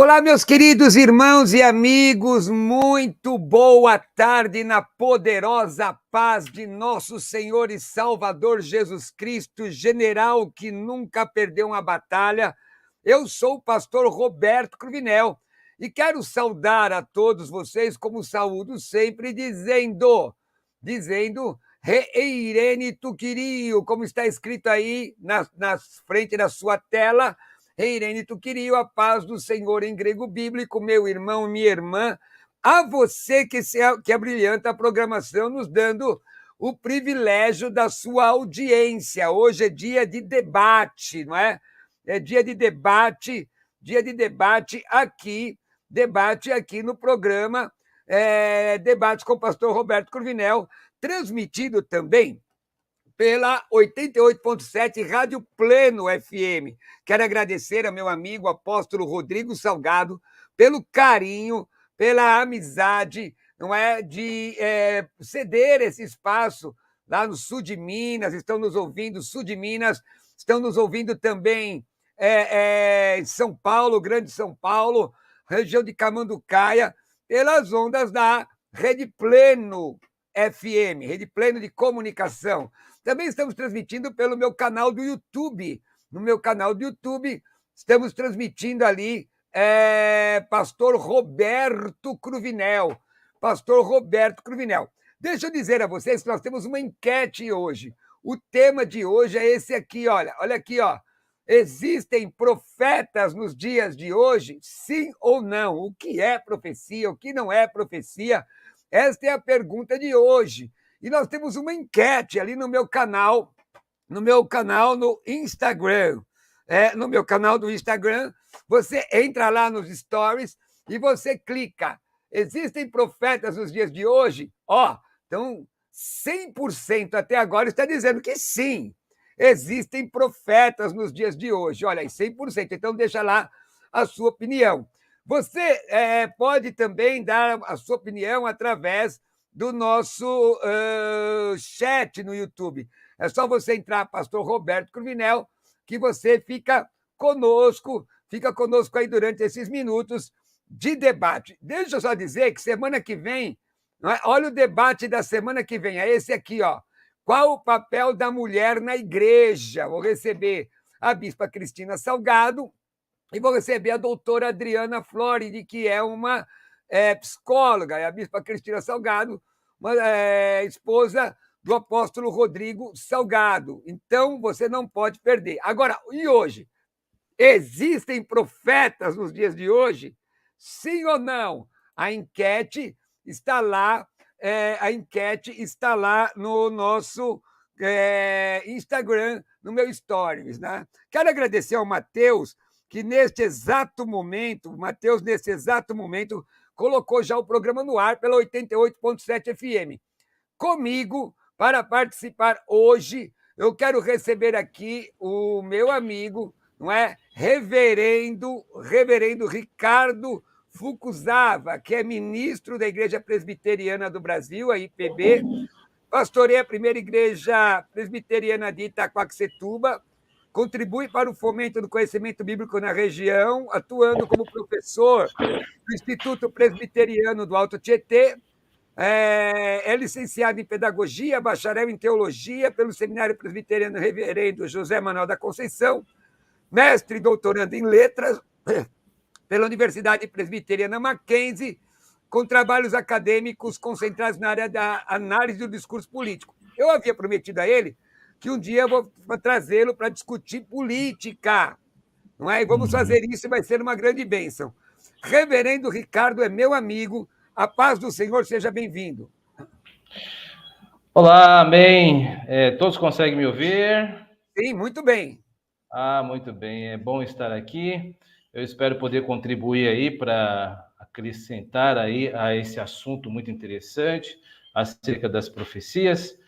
Olá, meus queridos irmãos e amigos, muito boa tarde na poderosa paz de nosso Senhor e Salvador Jesus Cristo, general que nunca perdeu uma batalha. Eu sou o pastor Roberto Cruvinel e quero saudar a todos vocês, como saúdo sempre, dizendo, Reirene Tuquirio, como está escrito aí na frente da sua tela. Reirene Tuquirio, a paz do Senhor em grego bíblico, meu irmão, minha irmã, a você que abrilhanta a programação, nos dando o privilégio da sua audiência. Hoje é dia de debate, não é? É dia de debate aqui no programa Debates com o pastor Roberto Cruvinel, transmitido também pela 88.7 Rádio Pleno FM. Quero agradecer ao meu amigo apóstolo Rodrigo Salgado pelo carinho, pela amizade, não é, de ceder esse espaço lá no sul de Minas. Estão nos ouvindo, sul de Minas, estão nos ouvindo também em São Paulo, Grande São Paulo, região de Camanducaia, pelas ondas da Rede Pleno FM, Rede Pleno de Comunicação. Também estamos transmitindo pelo meu canal do YouTube. No meu canal do YouTube, estamos transmitindo ali Pastor Roberto Cruvinel. Pastor Roberto Cruvinel. Deixa eu dizer a vocês que nós temos uma enquete hoje. O tema de hoje é esse aqui, olha aqui, ó. Existem profetas nos dias de hoje? Sim ou não? O que é profecia? O que não é profecia? Esta é a pergunta de hoje. E nós temos uma enquete ali no meu canal no Instagram. No meu canal do Instagram, você entra lá nos stories e você clica. Existem profetas nos dias de hoje? Então 100% até agora está dizendo que sim. Existem profetas nos dias de hoje. Olha aí, 100%. Então deixa lá a sua opinião. Você pode também dar a sua opinião através do nosso chat no YouTube. É só você entrar, pastor Roberto Cruvinel, que você fica conosco aí durante esses minutos de debate. Deixa eu só dizer que semana que vem, olha o debate da semana que vem, é esse aqui, ó. Qual o papel da mulher na igreja? Vou receber a bispa Cristina Salgado e vou receber a doutora Adriana Floridi, que é uma psicóloga, é a bispa Cristina Salgado, esposa do apóstolo Rodrigo Salgado. Então, você não pode perder. Agora, e hoje? Existem profetas nos dias de hoje? Sim ou não? A enquete está lá, no nosso Instagram, no meu Stories, né? Quero agradecer ao Matheus, que neste exato momento, colocou já o programa no ar pela 88.7 FM. Comigo, para participar hoje, eu quero receber aqui o meu amigo, não é? Reverendo Ricardo Fukuzawa, que é ministro da Igreja Presbiteriana do Brasil, a IPB, pastoreia a primeira igreja presbiteriana de Itaquaquecetuba, contribui para o fomento do conhecimento bíblico na região, atuando como professor do Instituto Presbiteriano do Alto Tietê. É licenciado em Pedagogia, bacharel em Teologia pelo Seminário Presbiteriano Reverendo José Manuel da Conceição, mestre e doutorando em Letras pela Universidade Presbiteriana Mackenzie, com trabalhos acadêmicos concentrados na área da análise do discurso político. Eu havia prometido a ele que um dia eu vou trazê-lo para discutir política, não é? E vamos fazer isso e vai ser uma grande bênção. Reverendo Ricardo é meu amigo, a paz do Senhor, seja bem-vindo. Olá, amém. Todos conseguem me ouvir? Sim, muito bem. Muito bem, é bom estar aqui. Eu espero poder contribuir aí para acrescentar aí a esse assunto muito interessante acerca das profecias.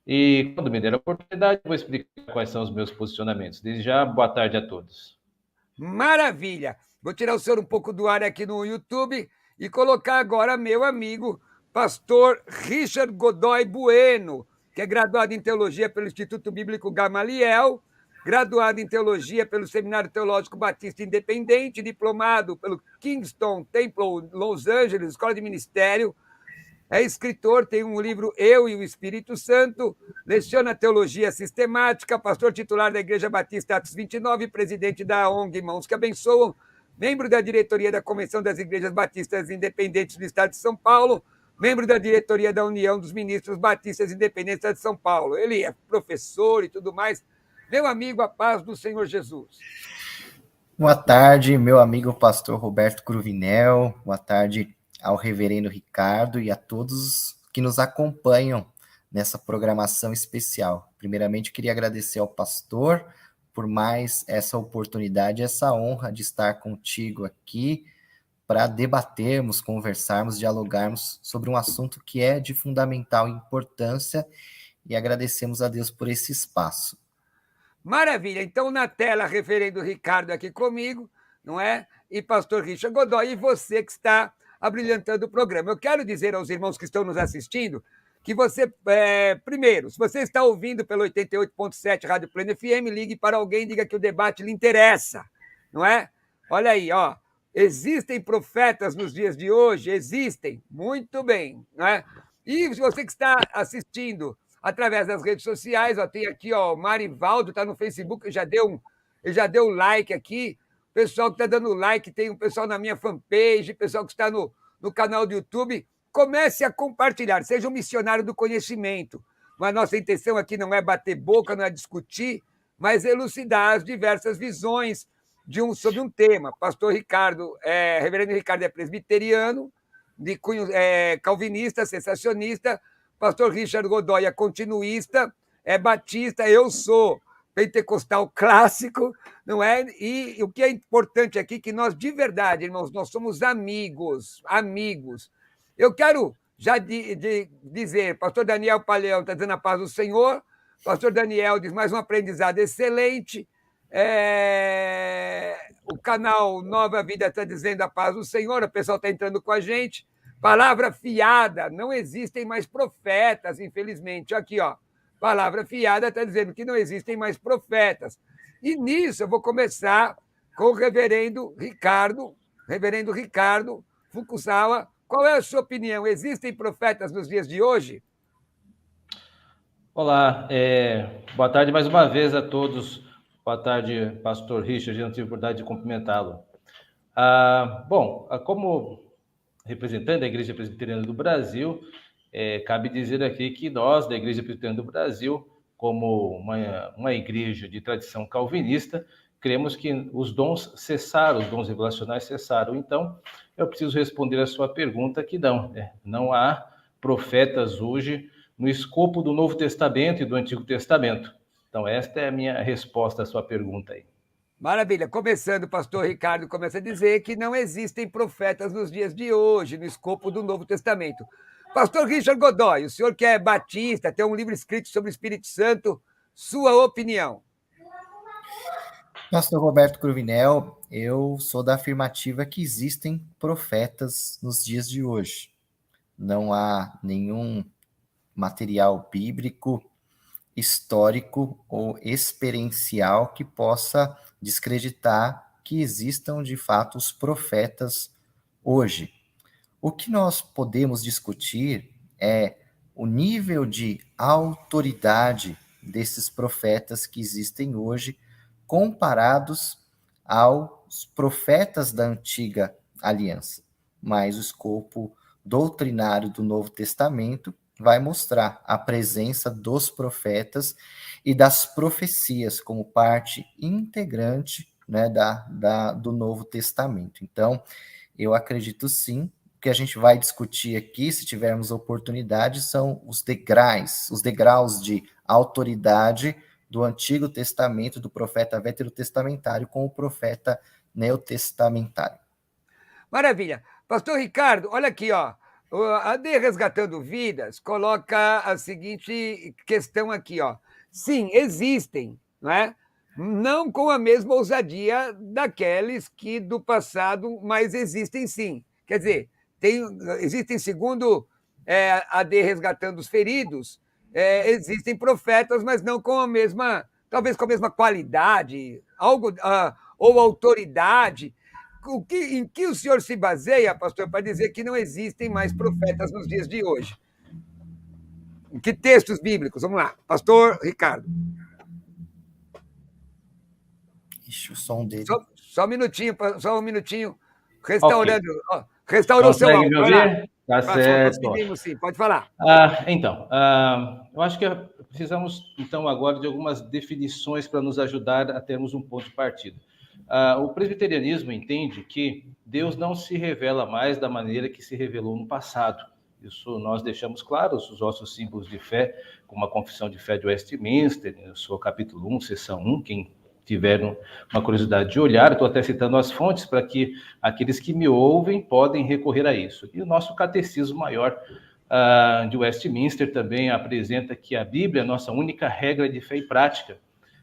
E quando me der a oportunidade, eu vou explicar quais são os meus posicionamentos. Desde já, boa tarde a todos. Maravilha! Vou tirar o senhor um pouco do ar aqui no YouTube e colocar agora meu amigo, pastor Richard Godoy Bueno, que é graduado em Teologia pelo Instituto Bíblico Gamaliel, graduado em teologia pelo Seminário Teológico Batista Independente, diplomado pelo Kingston Temple, Los Angeles, Escola de Ministério. É escritor, tem um livro Eu e o Espírito Santo, leciona teologia sistemática, pastor titular da Igreja Batista Atos 29, presidente da ONG Mãos que Abençoam, membro da diretoria da Convenção das Igrejas Batistas Independentes do Estado de São Paulo, membro da diretoria da União dos Ministros Batistas Independentes do Estado de São Paulo. Ele é professor e tudo mais. Meu amigo, a paz do Senhor Jesus. Boa tarde, meu amigo pastor Roberto Cruvinel. Boa tarde ao reverendo Ricardo e a todos que nos acompanham nessa programação especial. Primeiramente, queria agradecer ao pastor por mais essa oportunidade, essa honra de estar contigo aqui para debatermos, conversarmos, dialogarmos sobre um assunto que é de fundamental importância e agradecemos a Deus por esse espaço. Maravilha. Então, na tela, referendo Ricardo aqui comigo, não é? E pastor Richard Godoy, e você que está abrilhantando o programa. Eu quero dizer aos irmãos que estão nos assistindo que você, primeiro, se você está ouvindo pelo 88.7 Rádio Pleno FM, ligue para alguém e diga que o debate lhe interessa, não é? Olha aí, ó. Existem profetas nos dias de hoje? Existem. Muito bem, não é? E se você que está assistindo através das redes sociais, ó, tem aqui, ó, o Marivaldo está no Facebook, ele já deu like aqui. O pessoal que está dando like, tem um pessoal na minha fanpage, pessoal que está no canal do YouTube. Comece a compartilhar, seja um missionário do conhecimento. A nossa intenção aqui não é bater boca, não é discutir, mas elucidar as diversas visões sobre um tema. Pastor Ricardo, reverendo Ricardo é presbiteriano, de cunho calvinista, sensacionista. Pastor Richard Godoy é continuista, é batista, eu sou pentecostal clássico, não é? E o que é importante aqui é que nós, de verdade, irmãos, nós somos amigos. Eu quero já dizer, pastor Daniel Paleão está dizendo a paz do Senhor, pastor Daniel diz mais um aprendizado excelente, o canal Nova Vida está dizendo a paz do Senhor, o pessoal está entrando com a gente. Palavra fiada, não existem mais profetas, infelizmente. Aqui, ó, palavra fiada está dizendo que não existem mais profetas. E nisso eu vou começar com o reverendo Ricardo Fukusawa. Qual é a sua opinião? Existem profetas nos dias de hoje? Olá, boa tarde mais uma vez a todos. Boa tarde, pastor Richard, eu não tive a oportunidade de cumprimentá-lo. Como representante da Igreja Presbiteriana do Brasil, cabe dizer aqui que nós, da Igreja Presbiteriana do Brasil, como uma igreja de tradição calvinista, cremos que os dons cessaram, os dons revelacionais cessaram. Então, eu preciso responder a sua pergunta que não há profetas hoje no escopo do Novo Testamento e do Antigo Testamento. Então, esta é a minha resposta à sua pergunta aí. Maravilha. Começando, o pastor Ricardo começa a dizer que não existem profetas nos dias de hoje, no escopo do Novo Testamento. Pastor Richard Godoy, o senhor que é batista, tem um livro escrito sobre o Espírito Santo, sua opinião? Pastor Roberto Cruvinel, eu sou da afirmativa que existem profetas nos dias de hoje. Não há nenhum material bíblico, histórico ou experiencial que possa descreditar que existam de fato os profetas hoje. O que nós podemos discutir é o nível de autoridade desses profetas que existem hoje, comparados aos profetas da antiga aliança. Mas o escopo doutrinário do Novo Testamento vai mostrar a presença dos profetas e das profecias como parte integrante, né, do Novo Testamento. Então, eu acredito sim. O que a gente vai discutir aqui, se tivermos oportunidade, são os degraus de autoridade do Antigo Testamento, do profeta veterotestamentário com o profeta neotestamentário. Maravilha. Pastor Ricardo, olha aqui, ó. A AD Resgatando Vidas coloca a seguinte questão aqui, ó. Sim, existem, não é? Não com a mesma ousadia daqueles que do passado, mas existem sim. Quer dizer, existem, segundo a AD Resgatando os Feridos, existem profetas, mas não com a mesma talvez com a mesma qualidade, algo, ou autoridade. Em que o senhor se baseia, pastor, para dizer que não existem mais profetas nos dias de hoje? Em que textos bíblicos? Vamos lá, pastor Ricardo. Ixi, o som dele. Só um minutinho. Restaurando. Okay. Restaurou seu áudio. Me ouvir? Tá certo. Conseguimos, sim. Pode falar. Eu acho que precisamos, então, agora de algumas definições para nos ajudar a termos um ponto de partida. O presbiterianismo entende que Deus não se revela mais da maneira que se revelou no passado. Isso nós deixamos claro, os nossos símbolos de fé, como a Confissão de Fé de Westminster, no seu capítulo 1, seção 1, quem tiveram uma curiosidade de olhar, estou até citando as fontes para que aqueles que me ouvem podem recorrer a isso. E o nosso catecismo maior de Westminster também apresenta que a Bíblia é a nossa única regra de fé e prática.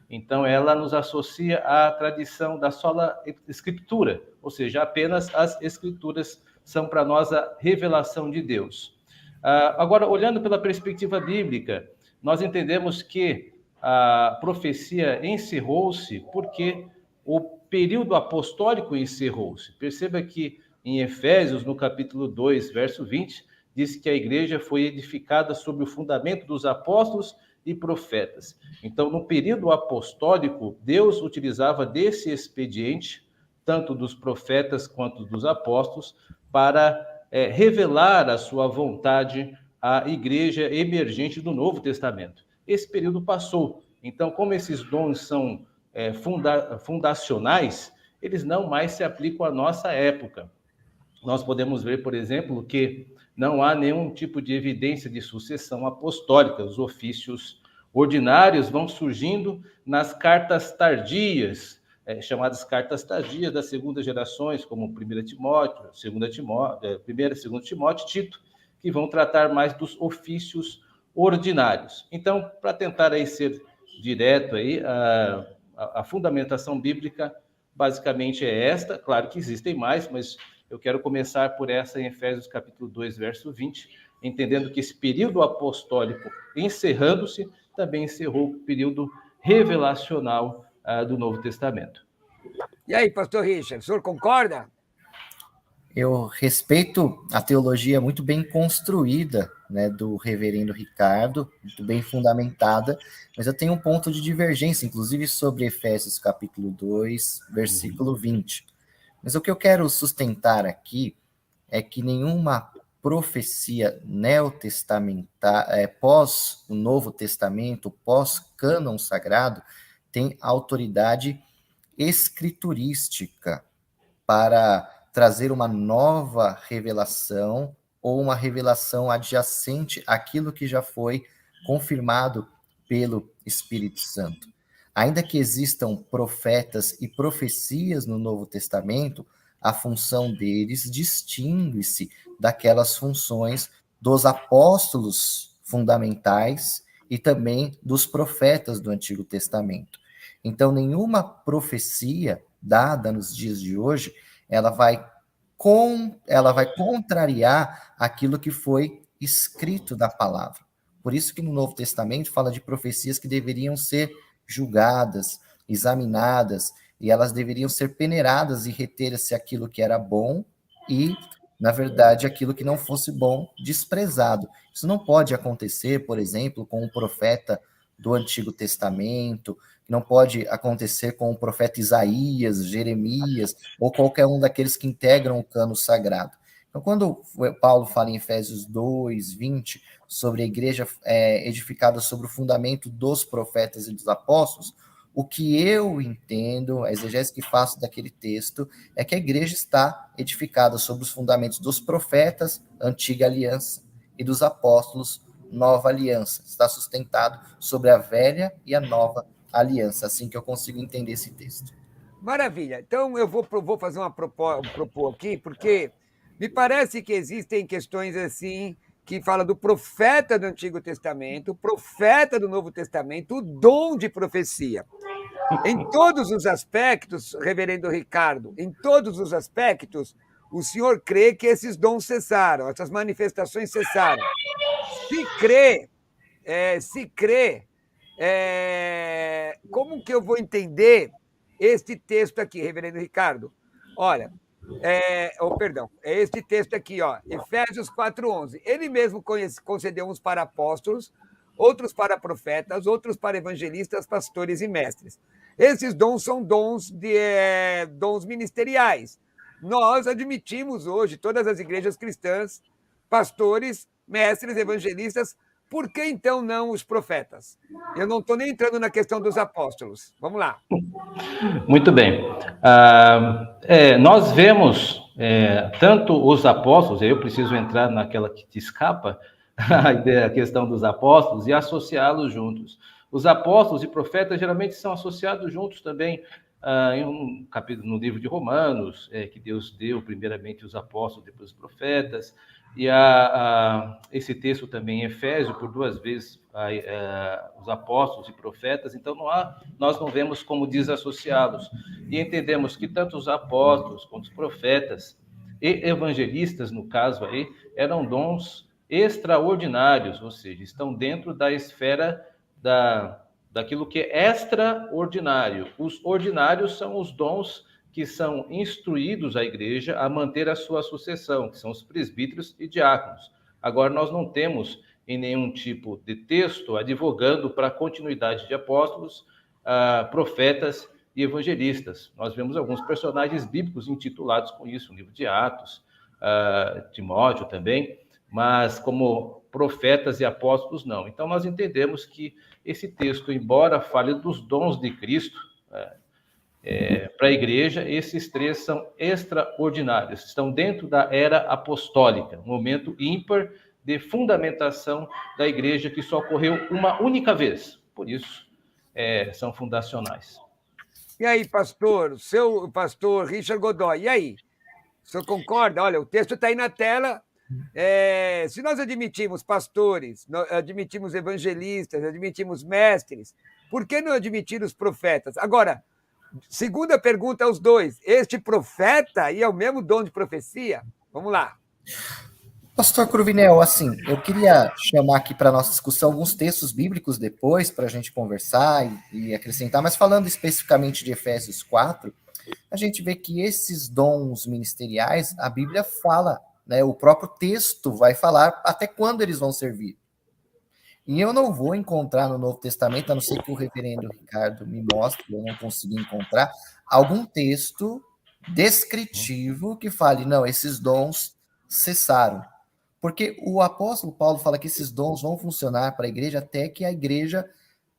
Então, ela nos associa à tradição da sola escritura, ou seja, apenas as escrituras são para nós a revelação de Deus. Agora, olhando pela perspectiva bíblica, nós entendemos que a profecia encerrou-se porque o período apostólico encerrou-se. Perceba que em Efésios, no capítulo 2, verso 20, diz que a igreja foi edificada sobre o fundamento dos apóstolos e profetas. Então, no período apostólico, Deus utilizava desse expediente, tanto dos profetas quanto dos apóstolos, para revelar a sua vontade à igreja emergente do Novo Testamento. Esse período passou. Então, como esses dons são fundacionais, eles não mais se aplicam à nossa época. Nós podemos ver, por exemplo, que não há nenhum tipo de evidência de sucessão apostólica. Os ofícios ordinários vão surgindo nas cartas tardias, chamadas cartas tardias das segundas gerações, como 1 Timóteo, 2 Timóteo, 1 e 2 Timóteo, Tito, que vão tratar mais dos ofícios ordinários. Então, para tentar aí ser direto aí, a fundamentação bíblica basicamente é esta. Claro que existem mais, mas eu quero começar por essa em Efésios capítulo 2, verso 20, entendendo que esse período apostólico, encerrando-se, também encerrou o período revelacional do Novo Testamento. E aí, pastor Richard, o senhor concorda? Eu respeito a teologia muito bem construída, né, do reverendo Ricardo, muito bem fundamentada, mas eu tenho um ponto de divergência, inclusive sobre Efésios capítulo 2, versículo 20. Mas o que eu quero sustentar aqui é que nenhuma profecia neotestamentária, pós o Novo Testamento, pós-cânon sagrado, tem autoridade escriturística para trazer uma nova revelação ou uma revelação adjacente àquilo que já foi confirmado pelo Espírito Santo. Ainda que existam profetas e profecias no Novo Testamento, a função deles distingue-se daquelas funções dos apóstolos fundamentais e também dos profetas do Antigo Testamento. Então, nenhuma profecia dada nos dias de hoje ela vai contrariar aquilo que foi escrito da palavra. Por isso que no Novo Testamento fala de profecias que deveriam ser julgadas, examinadas, e elas deveriam ser peneiradas e reter-se aquilo que era bom e, na verdade, aquilo que não fosse bom, desprezado. Isso não pode acontecer, por exemplo, com um profeta do Antigo Testamento, não pode acontecer com o profeta Isaías, Jeremias, ou qualquer um daqueles que integram o cano sagrado. Então, quando Paulo fala em Efésios 2, 20, sobre a igreja edificada sobre o fundamento dos profetas e dos apóstolos, o que eu entendo, a exegese que faço daquele texto, é que a igreja está edificada sobre os fundamentos dos profetas, antiga aliança, e dos apóstolos, nova aliança. Está sustentado sobre a velha e a nova aliança, assim que eu consigo entender esse texto. Maravilha. Então, eu vou fazer propor aqui, porque me parece que existem questões assim, que fala do profeta do Antigo Testamento, o profeta do Novo Testamento, o dom de profecia. Em todos os aspectos, reverendo Ricardo, em todos os aspectos, o senhor crê que esses dons cessaram, essas manifestações cessaram. Se crê como que eu vou entender este texto aqui, reverendo Ricardo? Olha, perdão, é este texto aqui, ó, Efésios 4:11. Ele mesmo concedeu uns para apóstolos, outros para profetas, outros para evangelistas, pastores e mestres. Esses dons são dons ministeriais. Nós admitimos hoje, todas as igrejas cristãs, pastores, mestres, evangelistas. Por que então não os profetas? Eu não estou nem entrando na questão dos apóstolos. Vamos lá. Muito bem. Nós vemos tanto os apóstolos, eu preciso entrar naquela que te escapa, a questão dos apóstolos, e associá-los juntos. Os apóstolos e profetas geralmente são associados juntos também em um capítulo no livro de Romanos, que Deus deu primeiramente os apóstolos, depois os profetas, e esse texto também em Efésios, por 2 vezes, os apóstolos e profetas, então nós não vemos como desassociá-los. E entendemos que tanto os apóstolos quanto os profetas e evangelistas, no caso aí, eram dons extraordinários, ou seja, estão dentro da esfera daquilo que é extraordinário. Os ordinários são os dons que são instruídos a igreja a manter a sua sucessão, que são os presbíteros e diáconos. Agora, nós não temos em nenhum tipo de texto advogando para a continuidade de apóstolos, profetas e evangelistas. Nós vemos alguns personagens bíblicos intitulados com isso, no livro de Atos, Timóteo também, mas como profetas e apóstolos, não. Então, nós entendemos que esse texto, embora fale dos dons de Cristo, para a igreja, esses 3 são extraordinários, estão dentro da era apostólica, um momento ímpar de fundamentação da igreja que só ocorreu uma única vez, por isso são fundacionais. E aí, pastor, o seu pastor Richard Godoy, e aí? O senhor concorda? Olha, o texto está aí na tela. Se nós admitimos pastores, admitimos evangelistas, admitimos mestres, por que não admitir os profetas? Agora, segunda pergunta aos dois. Este profeta aí é o mesmo dom de profecia? Vamos lá. Pastor Cruvinel, assim, eu queria chamar aqui para a nossa discussão alguns textos bíblicos depois, para a gente conversar e acrescentar, mas falando especificamente de Efésios 4, a gente vê que esses dons ministeriais, a Bíblia fala, né, o próprio texto vai falar até quando eles vão servir. E eu não vou encontrar no Novo Testamento, a não ser que o reverendo Ricardo me mostre, eu não consegui encontrar, algum texto descritivo que fale, não, esses dons cessaram. Porque o apóstolo Paulo fala que esses dons vão funcionar para a igreja até que a igreja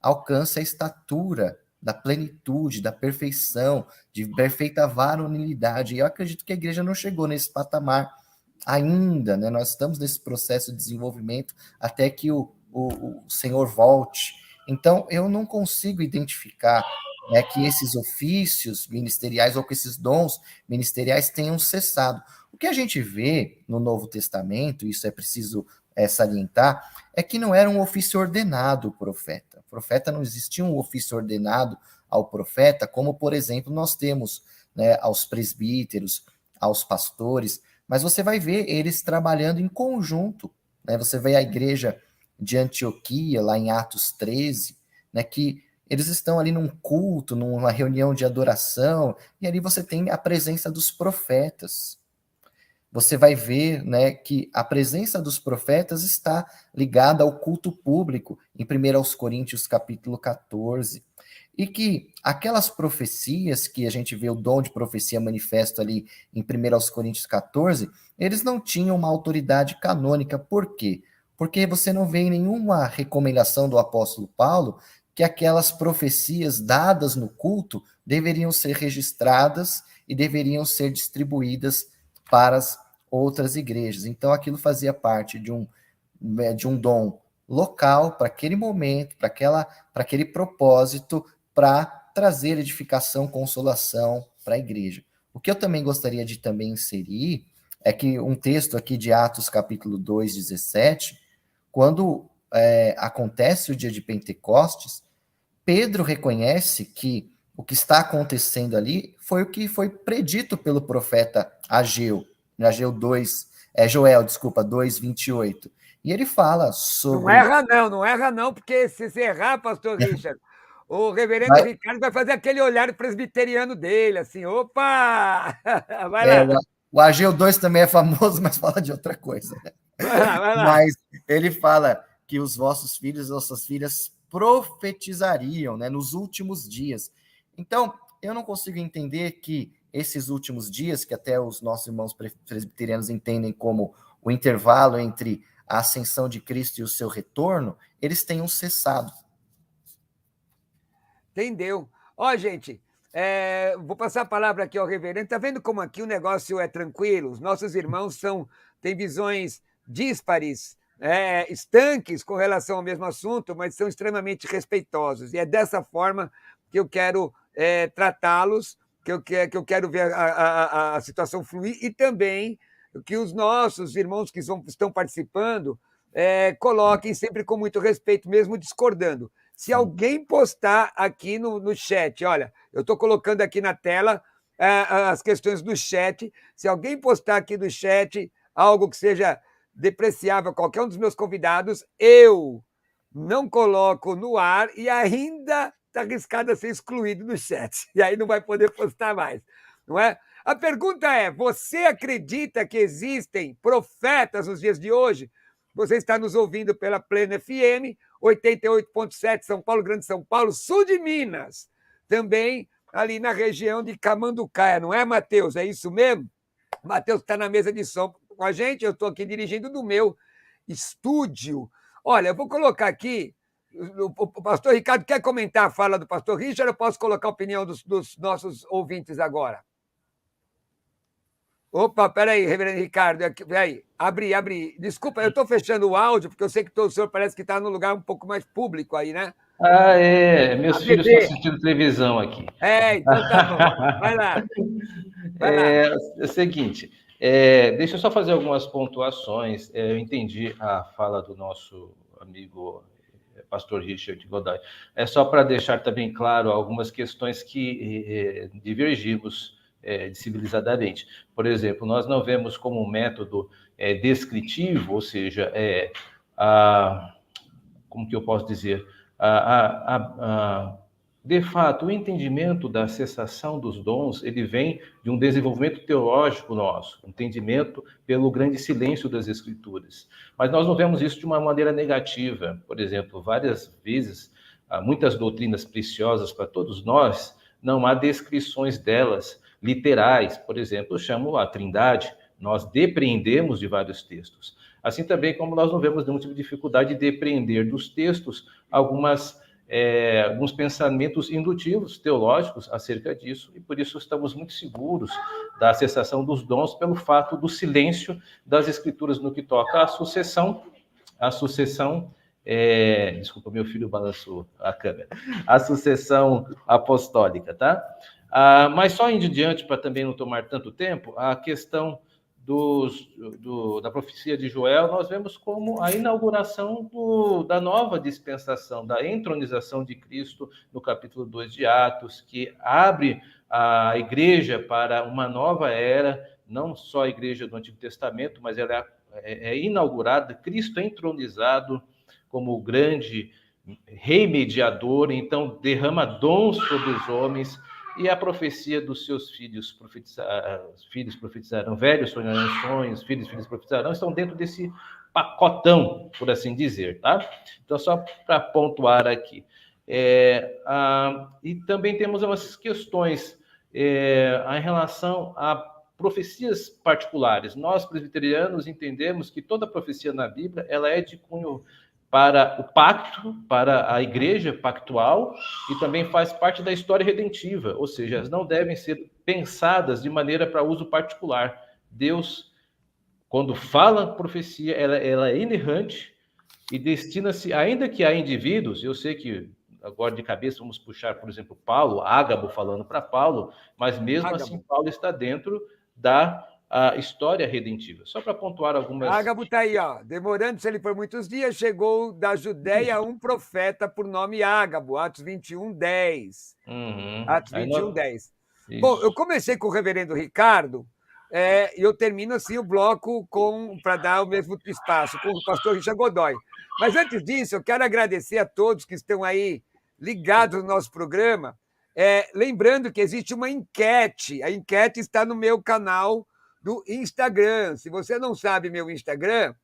alcance a estatura da plenitude, da perfeição, de perfeita varonilidade. E eu acredito que a igreja não chegou nesse patamar ainda, né? Nós estamos nesse processo de desenvolvimento até que o Senhor volte. Então, eu não consigo identificar que esses ofícios ministeriais ou que esses dons ministeriais tenham cessado. O que a gente vê no Novo Testamento, isso é preciso salientar, é que não era um ofício ordenado o profeta. O profeta não existia um ofício ordenado ao profeta, como, por exemplo, nós temos, né, aos presbíteros, aos pastores, mas você vai ver eles trabalhando em conjunto. Né? Você vê a igreja de Antioquia, lá em Atos 13, né, que eles estão ali num culto, numa reunião de adoração, e ali você tem a presença dos profetas. Você vai ver, né, que a presença dos profetas está ligada ao culto público, em 1 Coríntios capítulo 14. E que aquelas profecias que a gente vê o dom de profecia manifesto ali em 1 Coríntios 14, eles não tinham uma autoridade canônica. Por quê? Porque você não vê em nenhuma recomendação do apóstolo Paulo que aquelas profecias dadas no culto deveriam ser registradas e deveriam ser distribuídas para as outras igrejas. Então, aquilo fazia parte de um dom local, para aquele momento, para aquele propósito, para trazer edificação, consolação para a igreja. O que eu também gostaria de também inserir é que um texto aqui de Atos, capítulo 2, 17, quando acontece o dia de Pentecostes, Pedro reconhece que o que está acontecendo ali foi o que foi predito pelo profeta Ageu, Joel, 2, 28. E ele fala Não sobre... erra não, não erra não, porque se você errar, pastor Richard, o reverendo Ricardo vai fazer aquele olhar presbiteriano dele, assim, opa! Vai lá. O Ageu 2 também é famoso, mas fala de outra coisa. Vai lá, vai lá. Mas ele fala que os vossos filhos e vossas filhas profetizariam, né, nos últimos dias. Então, eu não consigo entender que esses últimos dias, que até os nossos irmãos presbiterianos entendem como o intervalo entre a ascensão de Cristo e o seu retorno, eles tenham cessado. Entendeu? Ó, gente, vou passar a palavra aqui ao reverendo. Está vendo como aqui o negócio é tranquilo? Os nossos irmãos têm visões díspares, estanques com relação ao mesmo assunto, mas são extremamente respeitosos. E é dessa forma que eu quero tratá-los, que eu quero ver a situação fluir e também que os nossos irmãos que estão participando coloquem sempre com muito respeito, mesmo discordando. Se alguém postar aqui no chat, olha, eu estou colocando aqui na tela as questões do chat, se alguém postar aqui no chat algo que seja depreciável a qualquer um dos meus convidados, eu não coloco no ar e ainda está arriscado a ser excluído do chat. E aí não vai poder postar mais, não é? A pergunta é, você acredita que existem profetas nos dias de hoje? Você está nos ouvindo pela Pleno FM, 88.7, São Paulo, Grande São Paulo, sul de Minas. Também ali na região de Camanducaia, não é, Matheus? É isso mesmo? Matheus está na mesa de som com a gente, eu estou aqui dirigindo do meu estúdio. Olha, eu vou colocar aqui, o pastor Ricardo quer comentar a fala do pastor Richard, eu posso colocar a opinião dos nossos ouvintes agora? Opa, peraí, reverendo Ricardo, peraí, abri. Desculpa, eu estou fechando o áudio, porque eu sei que o senhor parece que está num lugar um pouco mais público aí, né? Ah, é. Meus filhos estão assistindo televisão aqui. Então tá bom. Vai lá. É o seguinte, deixa eu só fazer algumas pontuações. Eu entendi a fala do nosso amigo pastor Richard Godoy. É só para deixar também claro algumas questões que divergimos civilizadamente. Por exemplo, nós não vemos como um método descritivo, ou seja, como que eu posso dizer? De fato, o entendimento da cessação dos dons, ele vem de um desenvolvimento teológico nosso, entendimento pelo grande silêncio das Escrituras. Mas nós não vemos isso de uma maneira negativa. Por exemplo, várias vezes, muitas doutrinas preciosas para todos nós, não há descrições delas literais. Por exemplo, eu chamo a Trindade, nós depreendemos de vários textos. Assim também como nós não vemos nenhum tipo de dificuldade de depreender dos textos alguns pensamentos indutivos, teológicos acerca disso, e por isso estamos muito seguros da cessação dos dons pelo fato do silêncio das Escrituras no que toca à sucessão, desculpa, meu filho balançou a câmera, a sucessão apostólica, tá? Mas só indo diante, para também não tomar tanto tempo, a questão da profecia de Joel, nós vemos como a inauguração da nova dispensação, da entronização de Cristo no capítulo 2 de Atos, que abre a igreja para uma nova era, não só a igreja do Antigo Testamento, mas ela é inaugurada, Cristo é entronizado como o grande rei mediador, então derrama dons sobre os homens, e a profecia dos seus filhos profetizarão, velhos sonharão sonhos, filhos profetizarão, estão dentro desse pacotão, por assim dizer, tá? Então, só para pontuar aqui. E também temos umas questões em relação a profecias particulares. Nós, presbiterianos, entendemos que toda profecia na Bíblia, ela é de cunho para o pacto, para a igreja pactual, e também faz parte da história redentiva, ou seja, elas não devem ser pensadas de maneira para uso particular. Deus, quando fala profecia, ela é inerrante e destina-se, ainda que há indivíduos, eu sei que agora de cabeça vamos puxar, por exemplo, Paulo, Ágabo falando para Paulo, mas mesmo assim Paulo está dentro da história redentiva. Só para pontuar algumas... Ágabo está aí, ó. Demorando-se ele por muitos dias, chegou da Judéia um profeta por nome Ágabo, Atos 21:10. Atos 21:10. Bom, eu comecei com o reverendo Ricardo E eu termino assim o bloco para dar o mesmo espaço com o pastor Richard Godoy. Mas antes disso, eu quero agradecer a todos que estão aí ligados no nosso programa. Lembrando que existe uma enquete. A enquete está no meu canal do Instagram. Se você não sabe meu Instagram,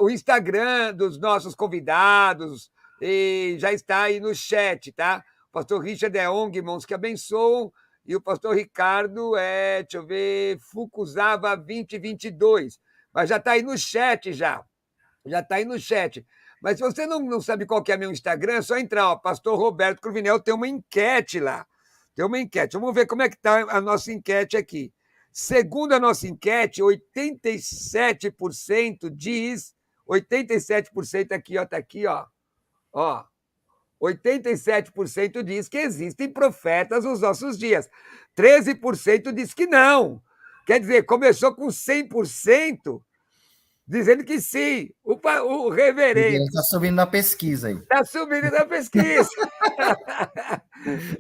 o Instagram dos nossos convidados já está aí no chat, tá? O pastor Richard é ONG Irmãos que Abençoam, e o pastor Ricardo deixa eu ver, Fukuzawa 2022. Mas já está aí no chat já. Já está aí no chat. Mas se você não sabe qual que é meu Instagram, é só entrar, ó, pastor Roberto Cruvinel, tem uma enquete lá. Tem uma enquete. Vamos ver como é que está a nossa enquete aqui. Segundo a nossa enquete, 87% diz, 87% aqui, ó, está aqui, ó, 87% diz que existem profetas nos nossos dias. 13% diz que não. Quer dizer, começou com 100%, dizendo que sim. O reverendo Está subindo na pesquisa aí. está subindo na pesquisa.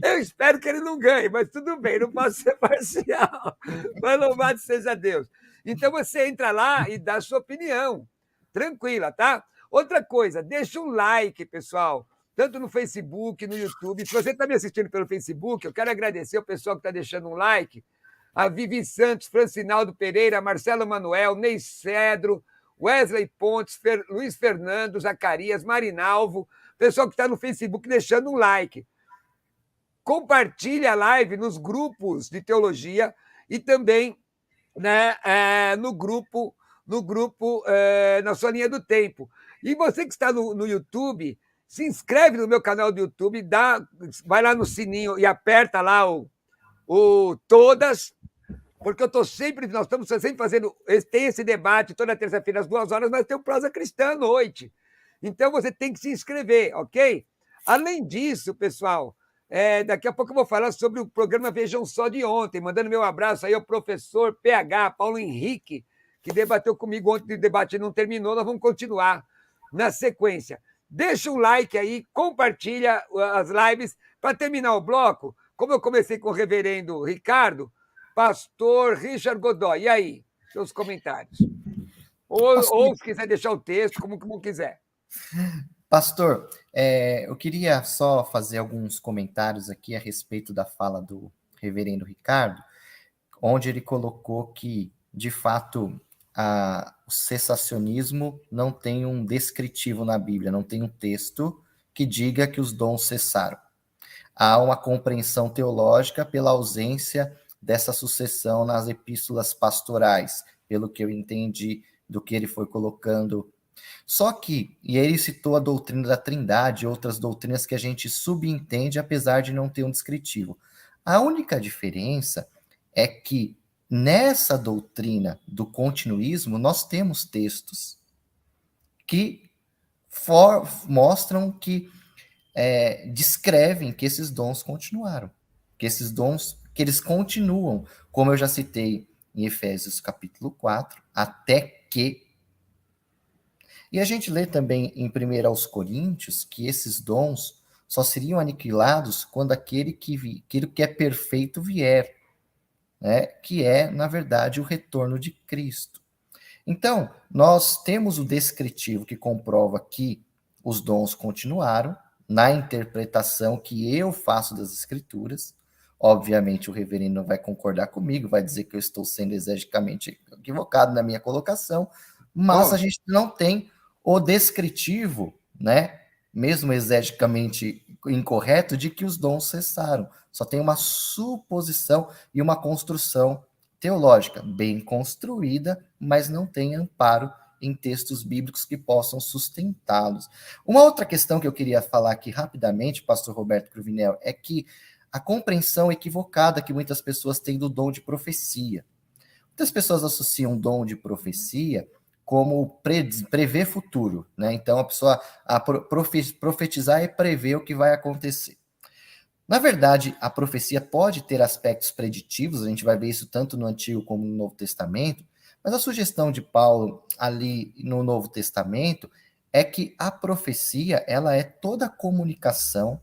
Eu espero que ele não ganhe, mas tudo bem, não posso ser parcial. Mas louvado seja Deus. Então você entra lá e dá a sua opinião. Tranquila, tá? Outra coisa, deixa um like, pessoal, tanto no Facebook, no YouTube. Se você está me assistindo pelo Facebook, eu quero agradecer o pessoal que está deixando um like. A Vivi Santos, Francinaldo Pereira, Marcelo Manuel, Ney Cedro, Wesley Pontes, Luiz Fernando, Zacarias, Marinalvo, pessoal que está no Facebook deixando um like. Compartilha a live nos grupos de teologia e também, né, no grupo na sua linha do tempo. E você que está no YouTube, se inscreve no meu canal do YouTube, vai lá no sininho e aperta lá o todas, porque nós estamos sempre fazendo, tem esse debate toda terça-feira às 2 horas, mas tem o Prosa Cristã à noite. Então você tem que se inscrever, ok? Além disso, pessoal, daqui a pouco eu vou falar sobre o programa Vejam Só de ontem, mandando meu abraço aí ao professor PH, Paulo Henrique, que debateu comigo ontem, o debate não terminou, nós vamos continuar na sequência. Deixa um like aí, compartilha as lives. Para terminar o bloco, como eu comecei com o reverendo Ricardo, pastor Richard Godoy, e aí? Seus comentários. Ou se quiser deixar o texto, como quiser. Pastor, eu queria só fazer alguns comentários aqui a respeito da fala do reverendo Ricardo, onde ele colocou que, de fato, o cessacionismo não tem um descritivo na Bíblia, não tem um texto que diga que os dons cessaram. Há uma compreensão teológica pela ausência dessa sucessão nas epístolas pastorais, pelo que eu entendi do que ele foi colocando. Só que, e ele citou a doutrina da Trindade e outras doutrinas que a gente subentende, apesar de não ter um descritivo. A única diferença é que nessa doutrina do continuismo, nós temos textos que mostram que descrevem que esses dons continuaram, que esses dons, que eles continuam, como eu já citei em Efésios capítulo 4, até que. E a gente lê também em 1 aos Coríntios que esses dons só seriam aniquilados quando aquele que é perfeito vier, né? Que é, na verdade, o retorno de Cristo. Então, nós temos o descritivo que comprova que os dons continuaram, na interpretação que eu faço das Escrituras. Obviamente, o reverendo não vai concordar comigo, vai dizer que eu estou sendo exegicamente equivocado na minha colocação, mas a gente não tem o descritivo, né, mesmo exegicamente incorreto, de que os dons cessaram. Só tem uma suposição e uma construção teológica bem construída, mas não tem amparo em textos bíblicos que possam sustentá-los. Uma outra questão que eu queria falar aqui rapidamente, pastor Roberto Cruvinel, é que a compreensão equivocada que muitas pessoas têm do dom de profecia. Muitas pessoas associam o dom de profecia como prever futuro, né? Então, a pessoa profetizar é prever o que vai acontecer. Na verdade, a profecia pode ter aspectos preditivos, a gente vai ver isso tanto no Antigo como no Novo Testamento, mas a sugestão de Paulo ali no Novo Testamento é que a profecia, ela é toda a comunicação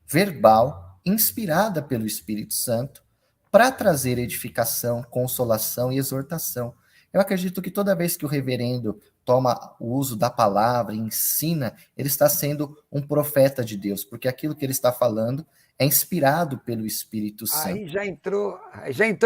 verbal inspirada pelo Espírito Santo para trazer edificação, consolação e exortação. Eu acredito que toda vez que o reverendo toma o uso da palavra e ensina, ele está sendo um profeta de Deus, porque aquilo que ele está falando é inspirado pelo Espírito Santo. Aí já entrou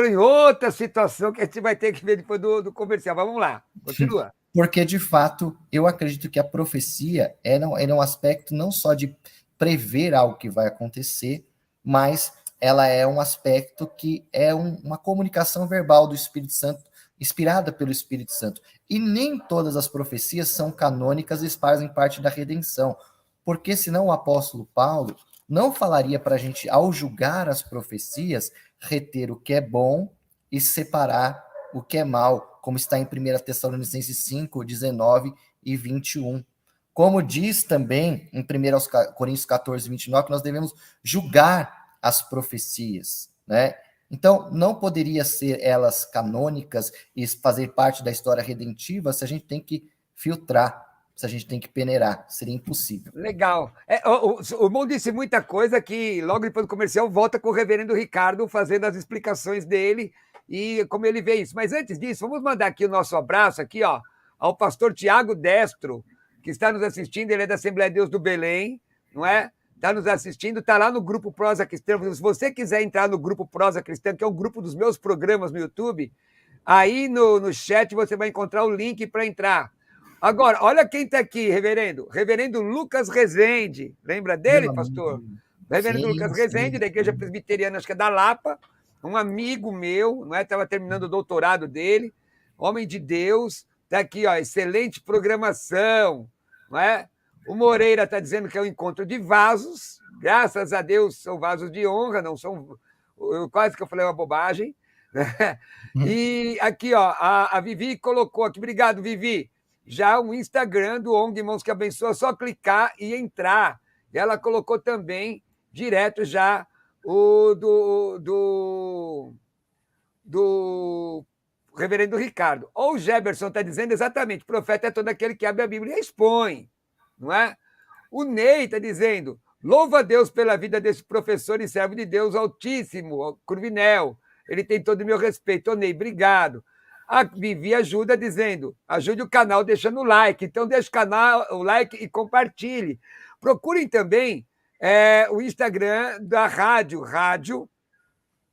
em outra situação que a gente vai ter que ver depois do comercial. Vamos lá, continua. Porque, de fato, eu acredito que a profecia é um aspecto não só de prever algo que vai acontecer, mas ela é um aspecto que é uma comunicação verbal do Espírito Santo, inspirada pelo Espírito Santo. E nem todas as profecias são canônicas e fazem parte da redenção, porque senão o apóstolo Paulo não falaria para a gente, ao julgar as profecias, reter o que é bom e separar o que é mal, como está em 1 Tessalonicenses 5, 19 e 21. Como diz também em 1 Coríntios 14, 29, que nós devemos julgar as profecias, né? Então, não poderia ser elas canônicas e fazer parte da história redentiva se a gente tem que filtrar, se a gente tem que peneirar. Seria impossível. Legal. O Mon disse muita coisa que logo depois do comercial volta com o reverendo Ricardo fazendo as explicações dele e como ele vê isso. Mas antes disso, vamos mandar aqui o nosso abraço aqui, ó, ao pastor Tiago Destro, que está nos assistindo. Ele é da Assembleia de Deus do Belém, não é? Está nos assistindo, está lá no grupo Prosa Cristã. Se você quiser entrar no grupo Prosa Cristã, que é um grupo dos meus programas no YouTube, aí no chat você vai encontrar o link para entrar. Agora, olha quem está aqui, reverendo. Reverendo Lucas Rezende. Lembra dele, pastor? Reverendo Lucas Rezende, da Igreja Presbiteriana, acho que é da Lapa, um amigo meu, não é? Estava terminando o doutorado dele, homem de Deus, está aqui, ó, excelente programação, não é? O Moreira está dizendo que é um encontro de vasos, graças a Deus são vasos de honra, não são. Quase que eu falei uma bobagem. Né? E aqui, ó, a Vivi colocou aqui, obrigado, Vivi. Já o Instagram do ONG Irmãos que Abençoa, só clicar e entrar. E ela colocou também, direto já, o do reverendo Ricardo. Ou o Geberson está dizendo exatamente, profeta é todo aquele que abre a Bíblia e expõe, não é? O Ney está dizendo, louva a Deus pela vida desse professor e servo de Deus Altíssimo, Curvinel. Ele tem todo o meu respeito. Ô, Ney, obrigado. A Vivi ajuda dizendo, ajude o canal deixando o like. Então, deixe o like e compartilhe. Procurem também o Instagram da Rádio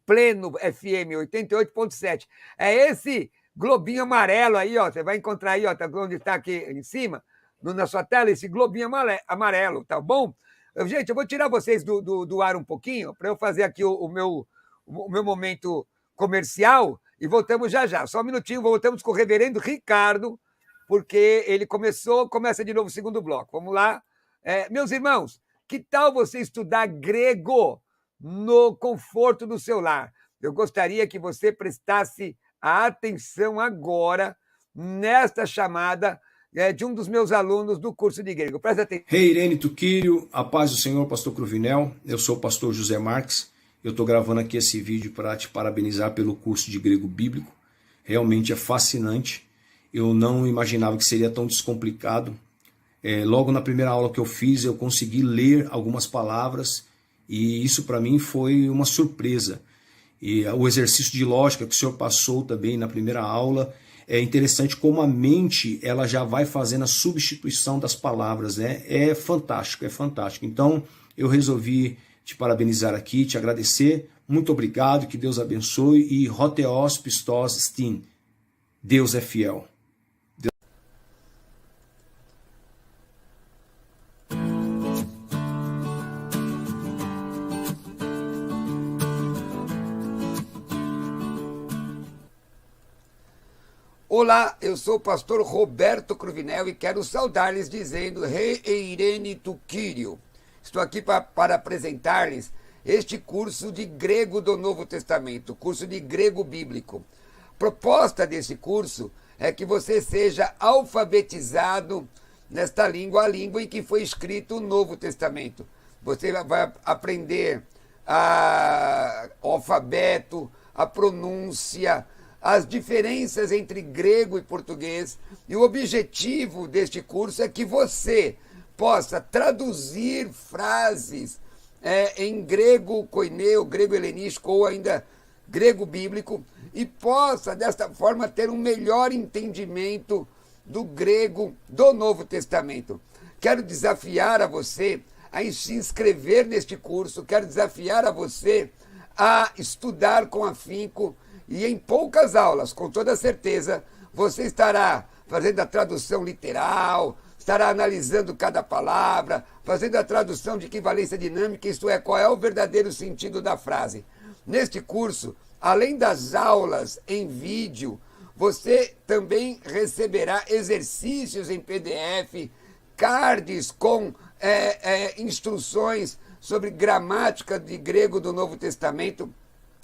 Pleno FM 88.7. É esse globinho amarelo aí, ó. Você vai encontrar aí, ó, onde está aqui em cima, na sua tela, esse globinho amarelo, tá bom? Gente, eu vou tirar vocês do ar um pouquinho para eu fazer aqui o meu momento comercial e voltamos já. Só um minutinho, voltamos com o reverendo Ricardo, porque ele começa de novo o segundo bloco. Vamos lá. Meus irmãos, que tal você estudar grego no conforto do seu lar? Eu gostaria que você prestasse a atenção agora nesta chamada de um dos meus alunos do curso de grego. Presta atenção. Irene Tuquírio, a paz do Senhor, pastor Cruvinel. Eu sou o pastor José Marques. Eu estou gravando aqui esse vídeo para te parabenizar pelo curso de grego bíblico. Realmente é fascinante. Eu não imaginava que seria tão descomplicado. Logo na primeira aula que eu fiz, eu consegui ler algumas palavras e isso para mim foi uma surpresa. E o exercício de lógica que o senhor passou também na primeira aula, é interessante como a mente ela já vai fazendo a substituição das palavras, né? É fantástico, é fantástico. Então eu resolvi te parabenizar aqui, te agradecer. Muito obrigado, que Deus abençoe e Hotheos Pistos Stin. Deus é fiel. Olá, eu sou o pastor Roberto Cruvinel e quero saudar-lhes dizendo Rei Irene Tuquírio. Estou aqui para apresentar-lhes este curso de grego do Novo Testamento, curso de grego bíblico. A proposta desse curso é que você seja alfabetizado nesta língua, a língua em que foi escrito o Novo Testamento. Você vai aprender o alfabeto, a pronúncia, as diferenças entre grego e português. E o objetivo deste curso é que você possa traduzir frases em grego koineu, grego helenístico, ou ainda grego bíblico e possa, desta forma, ter um melhor entendimento do grego do Novo Testamento. Quero desafiar a você a se inscrever neste curso, quero desafiar a você a estudar com afinco e em poucas aulas, com toda certeza, você estará fazendo a tradução literal, estará analisando cada palavra, fazendo a tradução de equivalência dinâmica, isto é, qual é o verdadeiro sentido da frase. Neste curso, além das aulas em vídeo, você também receberá exercícios em PDF, cards com instruções sobre gramática de grego do Novo Testamento.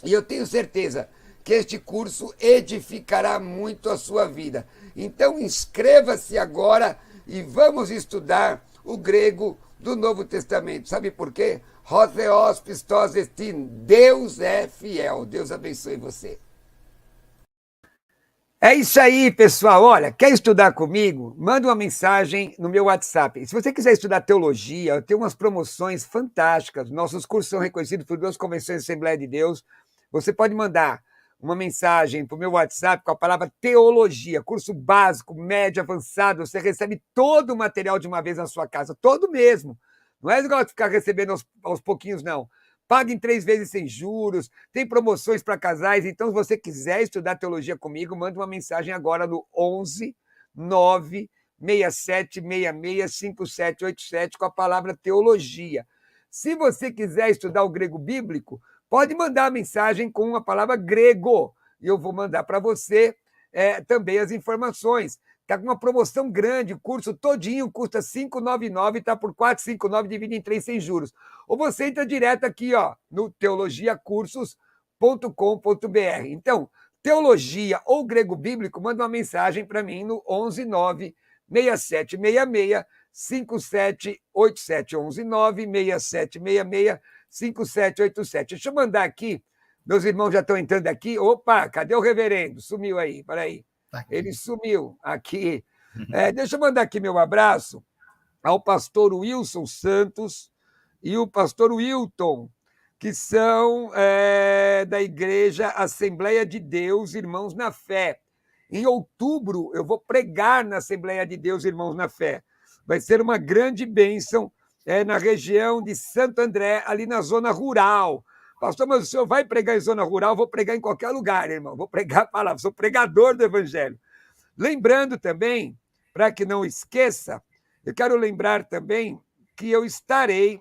E eu tenho certeza que este curso edificará muito a sua vida. Então, inscreva-se agora e vamos estudar o grego do Novo Testamento. Sabe por quê? Hotheos pistos estin. Deus é fiel. Deus abençoe você. É isso aí, pessoal. Olha, quer estudar comigo? Manda uma mensagem no meu WhatsApp. Se você quiser estudar teologia, eu tenho umas promoções fantásticas. Nossos cursos são reconhecidos por 2 convenções de Assembleia de Deus. Você pode mandar uma mensagem para o meu WhatsApp com a palavra teologia, curso básico, médio, avançado. Você recebe todo o material de uma vez na sua casa, todo mesmo. Não é negócio de ficar recebendo aos pouquinhos, não. Paga em 3 vezes sem juros, tem promoções para casais. Então, se você quiser estudar teologia comigo, manda uma mensagem agora no 11 9 67 66 5787 com a palavra teologia. Se você quiser estudar o grego bíblico, pode mandar a mensagem com a palavra grego e eu vou mandar para você também as informações. Está com uma promoção grande, o curso todinho custa R$ 599, está por R$ 459, divide em 3 sem juros. Ou você entra direto aqui no teologiacursos.com.br. Então, teologia ou grego bíblico, manda uma mensagem para mim no 11 9 6766 5787. 11 9 6766 5787. Deixa eu mandar aqui, meus irmãos já estão entrando aqui. Opa, cadê o reverendo? Sumiu aí, peraí. Ele sumiu aqui. Deixa eu mandar aqui meu abraço ao pastor Wilson Santos e o pastor Wilton, que são da Igreja Assembleia de Deus, Irmãos na Fé. Em outubro, eu vou pregar na Assembleia de Deus, Irmãos na Fé. Vai ser uma grande bênção na região de Santo André, ali na zona rural. Pastor, mas o senhor vai pregar em zona rural? Vou pregar em qualquer lugar, irmão. Vou pregar a palavra, sou pregador do Evangelho. Lembrando também, para que não esqueça, eu quero lembrar também que eu estarei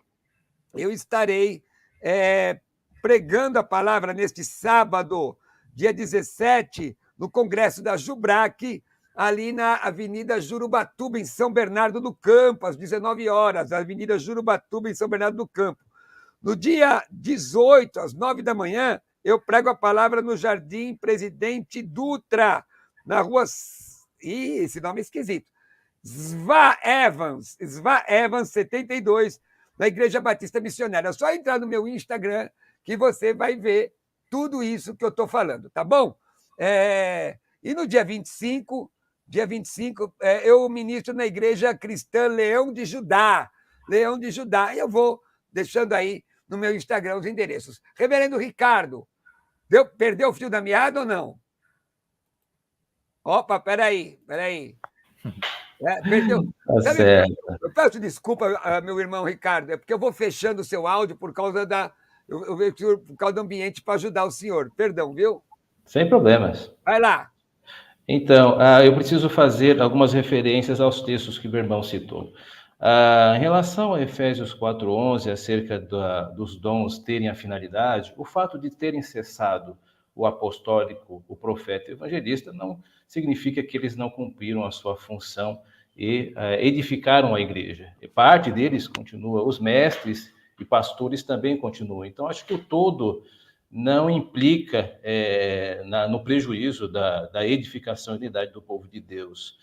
pregando a palavra neste sábado, dia 17, no Congresso da Jubrac, ali na Avenida Jurubatuba, em São Bernardo do Campo, às 19 horas, Avenida Jurubatuba, em São Bernardo do Campo. No dia 18, às 9 da manhã, eu prego a palavra no Jardim Presidente Dutra, na rua... Ih, esse nome é esquisito. Sva Evans 72, na Igreja Batista Missionária. É só entrar no meu Instagram que você vai ver tudo isso que eu estou falando, tá bom? E no dia 25, eu ministro na Igreja Cristã Leão de Judá. E eu vou deixando aí no meu Instagram os endereços. Reverendo Ricardo, perdeu o fio da meada ou não? Opa, peraí. Perdeu. Tá certo. Eu peço desculpa, meu irmão Ricardo, é porque eu vou fechando o seu áudio por causa por causa do ambiente para ajudar o senhor. Perdão, viu? Sem problemas. Vai lá. Então, eu preciso fazer algumas referências aos textos que o meu irmão citou. Em relação a Efésios 4:11, acerca dos dons terem a finalidade, o fato de terem cessado o apostólico, o profeta e o evangelista não significa que eles não cumpriram a sua função e edificaram a igreja. E parte deles continua, os mestres e pastores também continuam. Então, acho que o todo não implica no prejuízo da edificação e unidade do povo de Deus.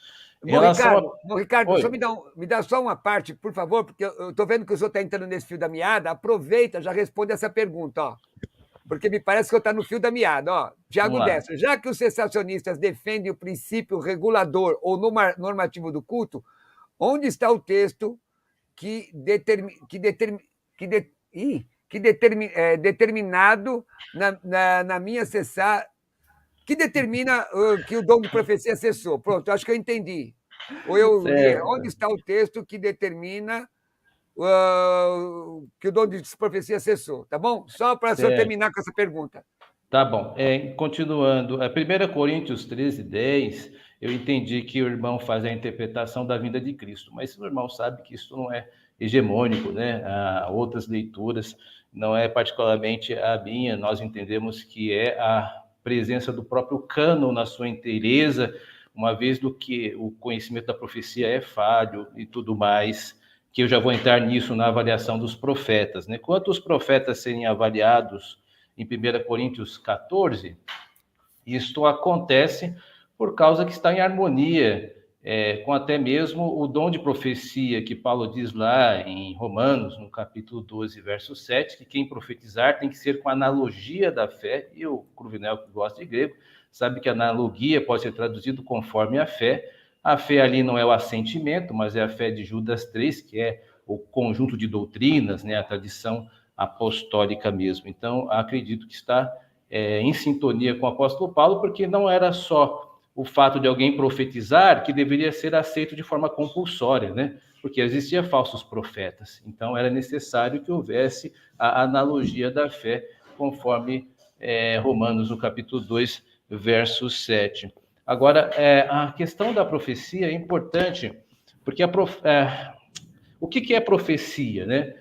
Ricardo, só me dá só uma parte, por favor, porque eu estou vendo que o senhor está entrando nesse fio da meada. Aproveita, já responde essa pergunta, porque me parece que eu estou no fio da meada. Tiago Dessa, já que os cessacionistas defendem o princípio regulador ou normativo do culto, onde está o texto que que determinado na minha cessar, que determina que o dom de profecia cessou. Pronto, acho que eu entendi. Ou eu li, onde está o texto que determina que o dom de profecia cessou, tá bom? Só para o senhor terminar com essa pergunta. Tá bom. Continuando, 1 Coríntios 13, 10, eu entendi que o irmão faz a interpretação da vinda de Cristo, mas o irmão sabe que isso não é hegemônico, né? Há outras leituras, não é particularmente a minha, nós entendemos que é a presença do próprio cânon na sua inteireza, uma vez do que o conhecimento da profecia é falho e tudo mais, que eu já vou entrar nisso na avaliação dos profetas, né? Quanto os profetas serem avaliados em 1 Coríntios 14, isto acontece por causa que está em harmonia com até mesmo o dom de profecia que Paulo diz lá em Romanos, no capítulo 12, verso 7, que quem profetizar tem que ser com analogia da fé, e o Cruvinel, que gosta de grego, sabe que analogia pode ser traduzido conforme a fé. A fé ali não é o assentimento, mas é a fé de Judas 3, que é o conjunto de doutrinas, né, a tradição apostólica mesmo. Então, acredito que está em sintonia com o apóstolo Paulo, porque não era só o fato de alguém profetizar que deveria ser aceito de forma compulsória, né? Porque existiam falsos profetas. Então, era necessário que houvesse a analogia da fé, conforme Romanos, no capítulo 2, verso 7. Agora, a questão da profecia é importante, porque o que é profecia, né?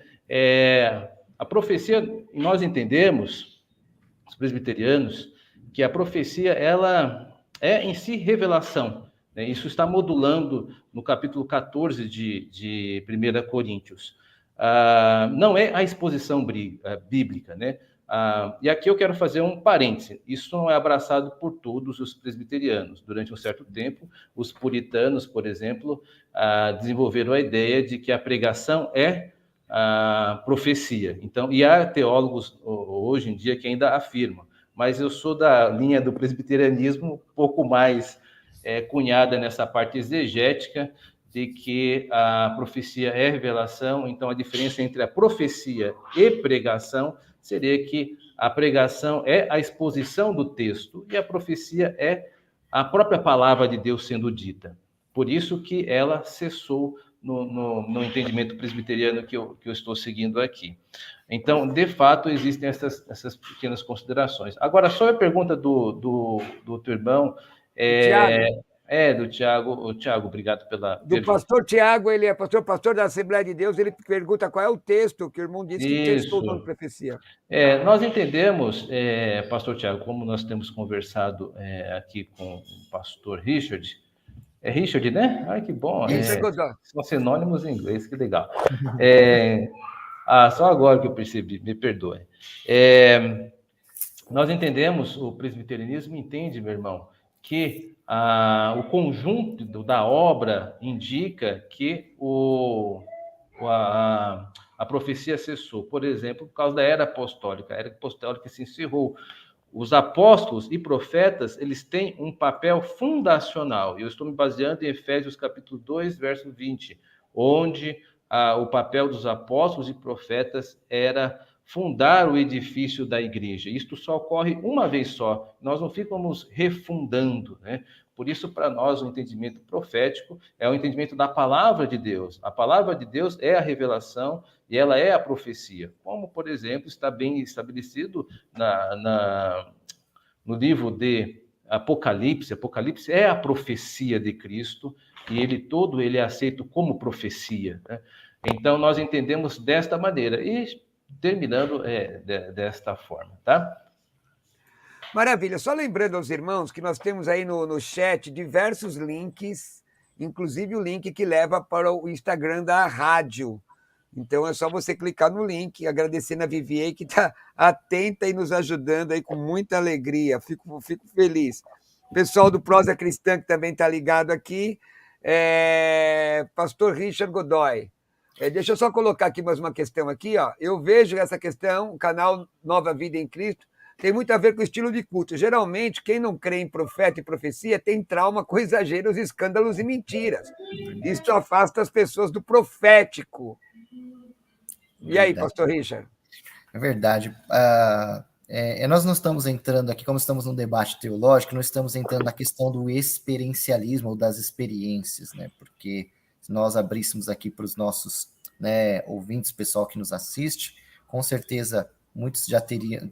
A profecia, nós entendemos, os presbiterianos, que a profecia, ela é em si revelação, né? Isso está modulando no capítulo 14 de 1 Coríntios. Não é a exposição bíblica, né? E aqui eu quero fazer um parêntese. Isso não é abraçado por todos os presbiterianos. Durante um certo tempo, os puritanos, por exemplo, desenvolveram a ideia de que a pregação é a profecia. Então, e há teólogos hoje em dia que ainda afirmam, mas eu sou da linha do presbiterianismo um pouco mais cunhada nessa parte exegética, de que a profecia é revelação. Então, a diferença entre a profecia e pregação seria que a pregação é a exposição do texto e a profecia é a própria palavra de Deus sendo dita. Por isso que ela cessou no entendimento presbiteriano que eu estou seguindo aqui. Então, de fato, existem essas pequenas considerações. Agora, só a pergunta do teu irmão, do Tiago. O Tiago, obrigado pela pergunta. Do pastor Tiago, ele é pastor da Assembleia de Deus, ele pergunta qual é o texto que o irmão disse que testou o dom de profecia. Nós entendemos, pastor Tiago, como nós temos conversado aqui com o pastor Richard, Richard, né? Ai, que bom. São sinônimos em inglês, que legal. Só agora que eu percebi, me perdoe. Nós entendemos, o presbiterianismo entende, meu irmão, que o conjunto da obra indica que a profecia cessou. Por exemplo, por causa da era apostólica. A era apostólica se encerrou. Os apóstolos e profetas, eles têm um papel fundacional. Eu estou me baseando em Efésios capítulo 2, verso 20, onde o papel dos apóstolos e profetas era fundar o edifício da igreja. Isto só ocorre uma vez só. Nós não ficamos refundando, né? Por isso, para nós, o entendimento profético é o entendimento da palavra de Deus. A palavra de Deus é a revelação e ela é a profecia. Como, por exemplo, está bem estabelecido no livro de Apocalipse. Apocalipse é a profecia de Cristo e ele é aceito como profecia, né? Então, nós entendemos desta maneira e terminando desta forma, tá? Maravilha. Só lembrando aos irmãos que nós temos aí no chat diversos links, inclusive o link que leva para o Instagram da rádio. Então, é só você clicar no link, agradecendo a Vivier, que está atenta e nos ajudando aí com muita alegria. Fico feliz. Pessoal do Prosa Cristã, que também está ligado aqui. Pastor Richard Godoy. Deixa eu só colocar aqui mais uma questão aqui, ó. Eu vejo essa questão, o canal Nova Vida em Cristo, tem muito a ver com o estilo de culto. Geralmente, quem não crê em profeta e profecia tem trauma com exageros, escândalos e mentiras. Isso afasta as pessoas do profético. E aí, pastor Richard? É verdade. Nós não estamos entrando aqui, como estamos num debate teológico, não estamos entrando na questão do experiencialismo ou das experiências, né? Porque se nós abríssemos aqui para os nossos, né, ouvintes, pessoal que nos assiste, com certeza muitos já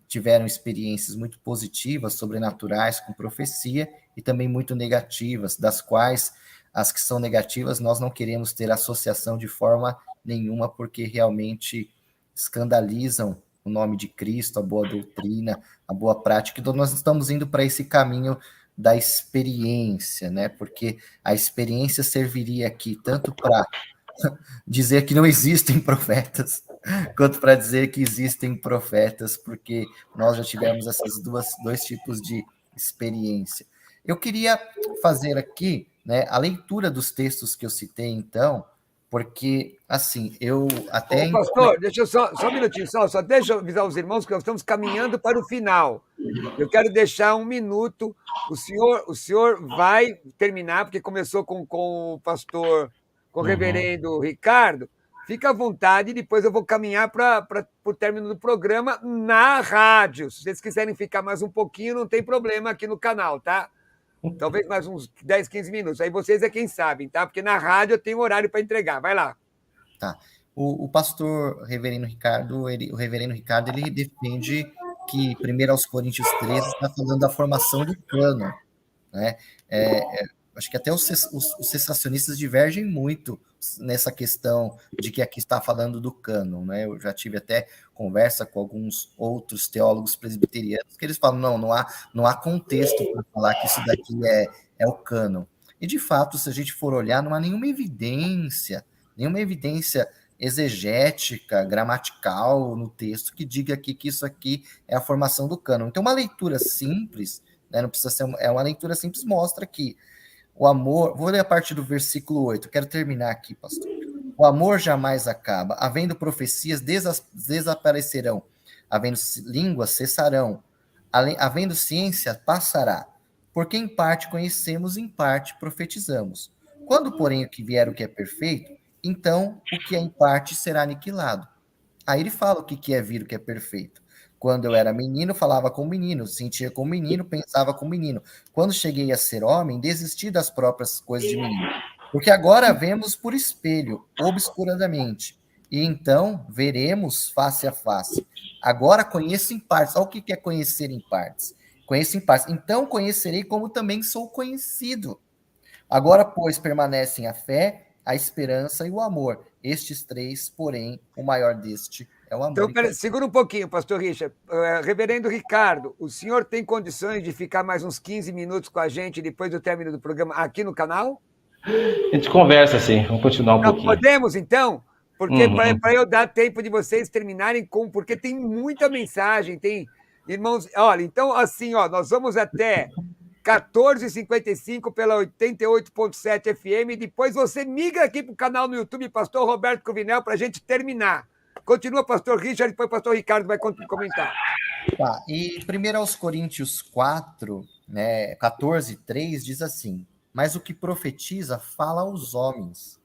tiveram experiências muito positivas, sobrenaturais, com profecia, e também muito negativas, das quais as que são negativas nós não queremos ter associação de forma nenhuma, porque realmente escandalizam o nome de Cristo, a boa doutrina, a boa prática. Então, nós estamos indo para esse caminho da experiência, né? Porque a experiência serviria aqui tanto para dizer que não existem profetas, quanto para dizer que existem profetas, porque nós já tivemos esses dois tipos de experiência. Eu queria fazer aqui, né, a leitura dos textos que eu citei, então, porque, assim, eu até... Ô, pastor, deixa eu só um minutinho, só deixa eu avisar os irmãos que nós estamos caminhando para o final. Eu quero deixar um minuto. O senhor vai terminar, porque começou com o pastor, com o reverendo Ricardo. Fica à vontade, depois eu vou caminhar para o término do programa na rádio. Se vocês quiserem ficar mais um pouquinho, não tem problema aqui no canal, tá? Talvez mais uns 10, 15 minutos. Aí vocês é quem sabem, tá? Porque na rádio eu tenho horário para entregar. Vai lá. Tá. O pastor reverendo Ricardo, o reverendo Ricardo, ele defende que 1 aos Coríntios 13 está falando da formação do cânon, né? Acho que até os cessacionistas divergem muito nessa questão de que aqui está falando do cânon, né? Eu já tive até conversa com alguns outros teólogos presbiterianos que eles falam, não há contexto para falar que isso daqui é o cânon. E, de fato, se a gente for olhar, não há nenhuma evidência exegética, gramatical no texto que diga aqui que isso aqui é a formação do cânon. Então, uma leitura simples, né, não precisa ser, uma leitura simples, mostra que o amor, vou ler a partir do versículo 8, quero terminar aqui, pastor. O amor jamais acaba, havendo profecias desaparecerão, havendo línguas cessarão, havendo ciência passará, porque em parte conhecemos, em parte profetizamos. Quando, porém, o que vier o que é perfeito, então o que é em parte será aniquilado. Aí ele fala o que é vir o que é perfeito. Quando eu era menino, falava como menino, sentia como menino, pensava como menino. Quando cheguei a ser homem, desisti das próprias coisas de menino. Porque agora vemos por espelho, obscuradamente. E então veremos face a face. Agora conheço em partes. Olha o que é conhecer em partes. Conheço em partes. Então conhecerei como também sou conhecido. Agora, pois, permanecem a fé, a esperança e o amor. Estes três, porém, o maior deste é o amor. Então, segura um pouquinho, pastor Richard. Reverendo Ricardo, o senhor tem condições de ficar mais uns 15 minutos com a gente depois do término do programa aqui no canal? A gente conversa, sim. Vamos continuar um pouquinho. Podemos, então? Porque para eu dar tempo de vocês terminarem porque tem muita mensagem, tem irmãos... Olha, então, assim, nós vamos até 14h55 pela 88.7 FM. Depois você migra aqui para o canal no YouTube, Pastor Roberto Cruvinel, para a gente terminar. Continua, pastor Richard, depois o pastor Ricardo vai comentar. Tá, e 1 aos Coríntios 4, né, 14:3 diz assim: mas o que profetiza fala aos homens,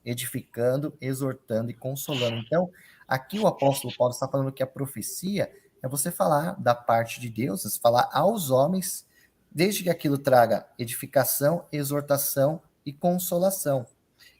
edificando, exortando e consolando. Então, aqui o apóstolo Paulo está falando que a profecia é você falar da parte de Deus, você falar aos homens, desde que aquilo traga edificação, exortação e consolação.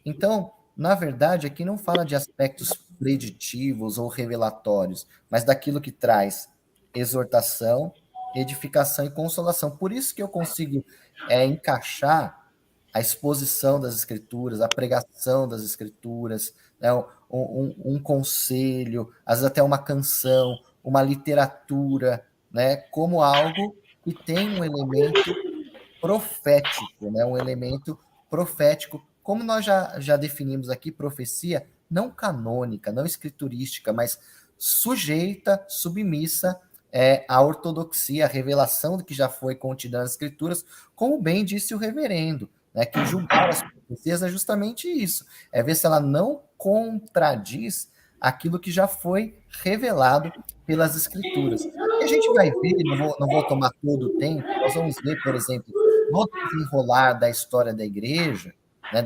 Então, na verdade, aqui não fala de aspectos preditivos ou revelatórios, mas daquilo que traz exortação, edificação e consolação. Por isso que eu consigo encaixar a exposição das Escrituras, a pregação das Escrituras, né, um conselho, às vezes até uma canção, uma literatura, né, como algo que tem um elemento profético, né, um elemento profético, como nós já definimos aqui, profecia não canônica, não escriturística, mas sujeita, submissa à ortodoxia, à revelação do que já foi contida nas Escrituras, como bem disse o reverendo, né, que julgar as profecias é justamente isso, é ver se ela não contradiz aquilo que já foi revelado pelas Escrituras. E a gente vai ver, não vou tomar todo o tempo, nós vamos ver, por exemplo, no desenrolar da história da igreja, né,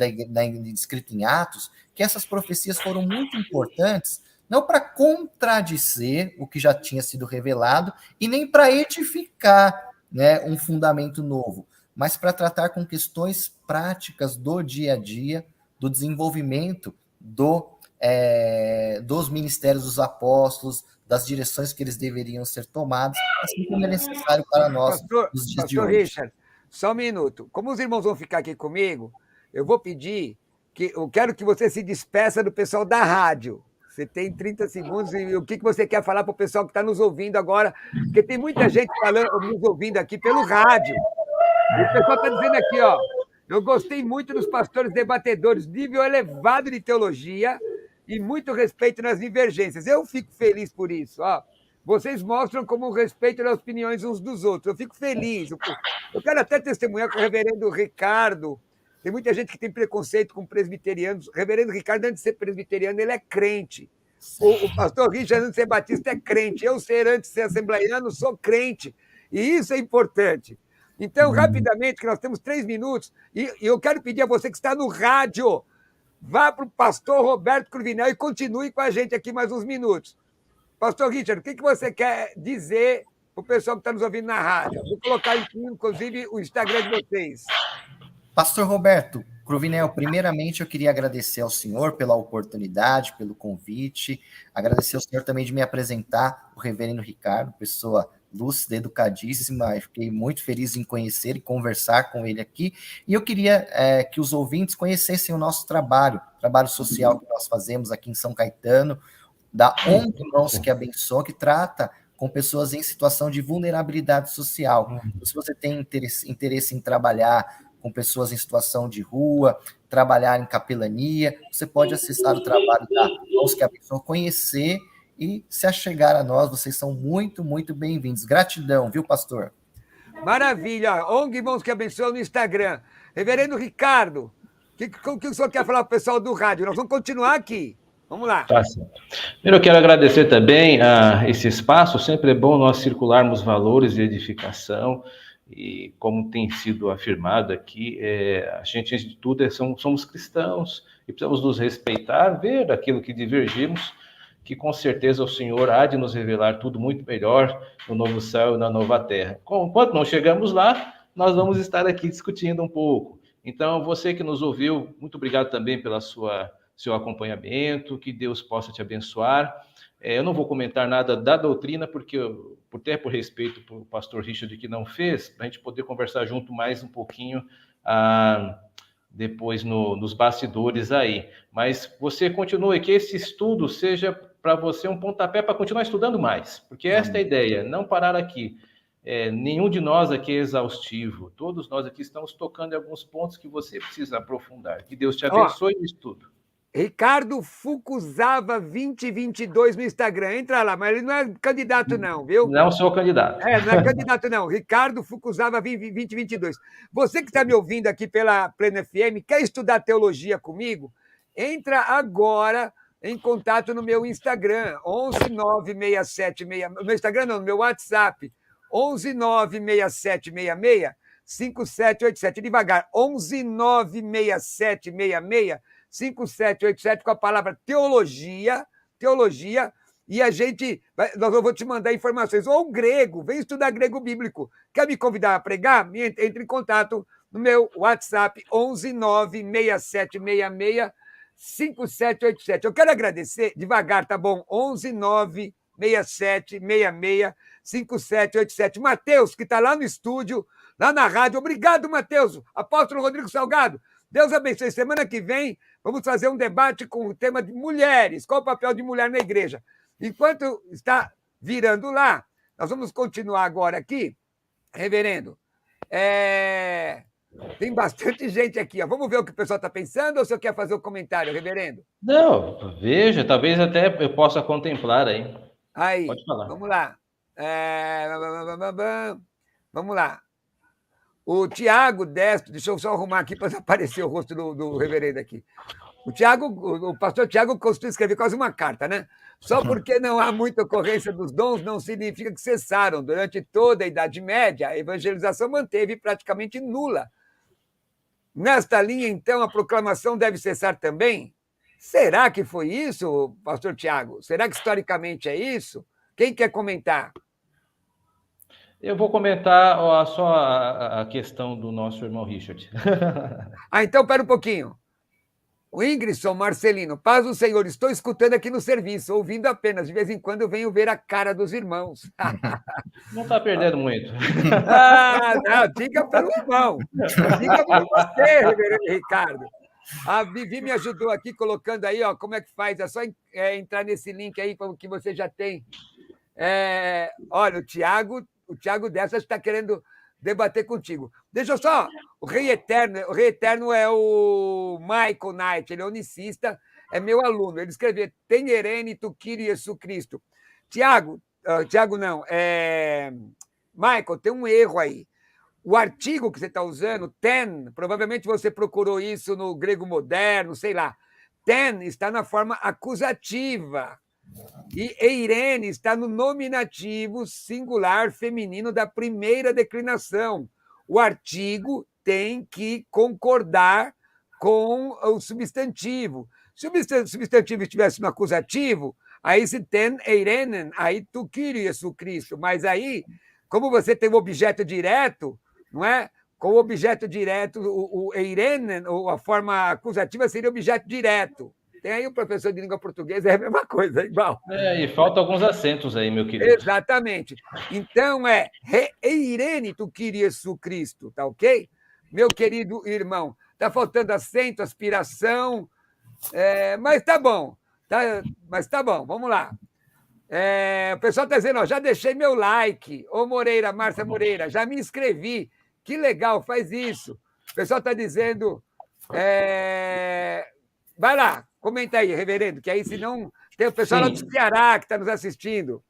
escrito em Atos, que essas profecias foram muito importantes não para contradizer o que já tinha sido revelado e nem para edificar, né, um fundamento novo, mas para tratar com questões práticas do dia a dia, do desenvolvimento dos ministérios dos apóstolos, das direções que eles deveriam ser tomados, assim como é necessário para nós nos dias de Pastor hoje. Richard, só um minuto. Como os irmãos vão ficar aqui comigo, eu vou pedir que eu quero que você se despeça do pessoal da rádio. Você tem 30 segundos e o que você quer falar para o pessoal que está nos ouvindo agora? Porque tem muita gente nos ouvindo aqui pelo rádio. E o pessoal está dizendo aqui, ó, eu gostei muito dos pastores debatedores, nível elevado de teologia e muito respeito nas divergências. Eu fico feliz por isso. Ó. Vocês mostram como respeito nas opiniões uns dos outros. Eu fico feliz. Eu quero até testemunhar com o reverendo Ricardo. Tem muita gente que tem preconceito com presbiterianos. O reverendo Ricardo, antes de ser presbiteriano, ele é crente. O pastor Richard, antes de ser batista, é crente. Eu, antes de ser assembleiano, sou crente. E isso é importante. Então, rapidamente, que nós temos 3 minutos, e eu quero pedir a você que está no rádio, vá para o pastor Roberto Cruvinel e continue com a gente aqui mais uns minutos. Pastor Richard, o que você quer dizer para o pessoal que está nos ouvindo na rádio? Vou colocar aqui, inclusive, o Instagram de vocês. Pastor Roberto Cruvinel, primeiramente eu queria agradecer ao senhor pela oportunidade, pelo convite, agradecer ao senhor também de me apresentar, o reverendo Ricardo, pessoa lúcida, educadíssima, eu fiquei muito feliz em conhecer e conversar com ele aqui, e eu queria que os ouvintes conhecessem o nosso trabalho social que nós fazemos aqui em São Caetano, da ONG Irmãos que Abençoam, que trata com pessoas em situação de vulnerabilidade social. Então, se você tem interesse em trabalhar com pessoas em situação de rua, trabalhar em capelania, você pode acessar o trabalho da Irmãos que Abençoam, conhecer e se achegar a nós. Vocês são muito, muito bem-vindos. Gratidão, viu, pastor? Maravilha. ONG Irmãos que Abençoam no Instagram. Reverendo Ricardo, o que o senhor quer falar para o pessoal do rádio? Nós vamos continuar aqui. Vamos lá. Tá certo. Primeiro, eu quero agradecer também a esse espaço. Sempre é bom nós circularmos valores de edificação. E como tem sido afirmado aqui, a gente, antes de tudo, somos cristãos e precisamos nos respeitar, ver aquilo que divergimos, que com certeza o Senhor há de nos revelar tudo muito melhor no novo céu e na nova terra. Enquanto não chegamos lá, nós vamos estar aqui discutindo um pouco. Então, você que nos ouviu, muito obrigado também pelo seu acompanhamento, que Deus possa te abençoar. Eu não vou comentar nada da doutrina, porque por respeito para o pastor Richard que não fez, para a gente poder conversar junto mais um pouquinho depois nos bastidores aí. Mas você continue, que esse estudo seja para você um pontapé para continuar estudando mais, porque esta é a ideia, não parar aqui. Nenhum de nós aqui é exaustivo, todos nós aqui estamos tocando em alguns pontos que você precisa aprofundar. Que Deus te abençoe no estudo. Ricardo Fukuzawa 2022 no Instagram. Entra lá, mas ele não é candidato não, viu? Não sou candidato. Não é candidato não. Ricardo Fukuzawa 2022. Você que está me ouvindo aqui pela Plena FM, quer estudar teologia comigo? Entra agora em contato no meu Instagram, 1196766. No meu Instagram não, no meu WhatsApp, 1196766 5787. Devagar, 1196766 5787, com a palavra teologia, e nós vou te mandar informações. Ou grego, vem estudar grego bíblico. Quer me convidar a pregar? Entre em contato no meu WhatsApp, 1196766 5787. Eu quero agradecer, devagar, tá bom? 1196766 5787. Mateus, que está lá no estúdio, lá na rádio. Obrigado, Mateus. Apóstolo Rodrigo Salgado. Deus abençoe. Semana que vem, vamos fazer um debate com o tema de mulheres. Qual o papel de mulher na igreja? Enquanto está virando lá, nós vamos continuar agora aqui. Reverendo, tem bastante gente aqui. Ó. Vamos ver o que o pessoal está pensando ou o senhor quer fazer o comentário, reverendo? Não, veja, talvez até eu possa contemplar aí. Aí, pode falar. Vamos lá. Vamos lá. O Tiago Destro, deixa eu só arrumar aqui para aparecer o rosto do reverendo aqui. O pastor Tiago costuma escrever quase uma carta, né? Só porque não há muita ocorrência dos dons, não significa que cessaram. Durante toda a Idade Média, a evangelização manteve praticamente nula. Nesta linha, então, a proclamação deve cessar também? Será que foi isso, pastor Tiago? Será que historicamente é isso? Quem quer comentar? Eu vou comentar só a questão do nosso irmão Richard. Então, pera um pouquinho. O Ingridson Marcelino, paz do Senhor, estou escutando aqui no serviço, ouvindo apenas. De vez em quando eu venho ver a cara dos irmãos. Não está perdendo muito. Não, diga pelo irmão. Diga por você, reverendo Ricardo. A Vivi me ajudou aqui colocando aí, ó, como é que faz. É só entrar nesse link aí que você já tem. Olha, o Tiago Dessas está querendo debater contigo. Deixa eu só. O Rei Eterno é o Michael Knight, ele é unicista, é meu aluno. Ele escreveu Tenerene tu Kyrie Jesus Cristo. Tiago não, Michael, tem um erro aí. O artigo que você está usando, ten, provavelmente você procurou isso no grego moderno, sei lá. Ten está na forma acusativa. E eirene está no nominativo singular feminino da primeira declinação. O artigo tem que concordar com o substantivo. Se o substantivo estivesse no acusativo, aí se ten eirenen, aí tu Kyrie Jesus Cristo. Mas aí, como você tem o objeto direto, não é? Com o objeto direto, o eirenen, ou a forma acusativa, seria objeto direto. Tem aí o professor de língua portuguesa, é a mesma coisa, é igual. E faltam alguns acentos aí, meu querido. Exatamente. Então, Eirene tu Kyrie Jesus Cristo, tá ok? Meu querido irmão, tá faltando acento, aspiração, mas tá bom. Mas tá bom, vamos lá. O pessoal está dizendo, ó, já deixei meu like. Ô Moreira, Márcia Moreira, já me inscrevi. Que legal, faz isso. O pessoal está dizendo... Vai lá, comenta aí, reverendo, que aí senão tem o pessoal lá do Ceará que está nos assistindo.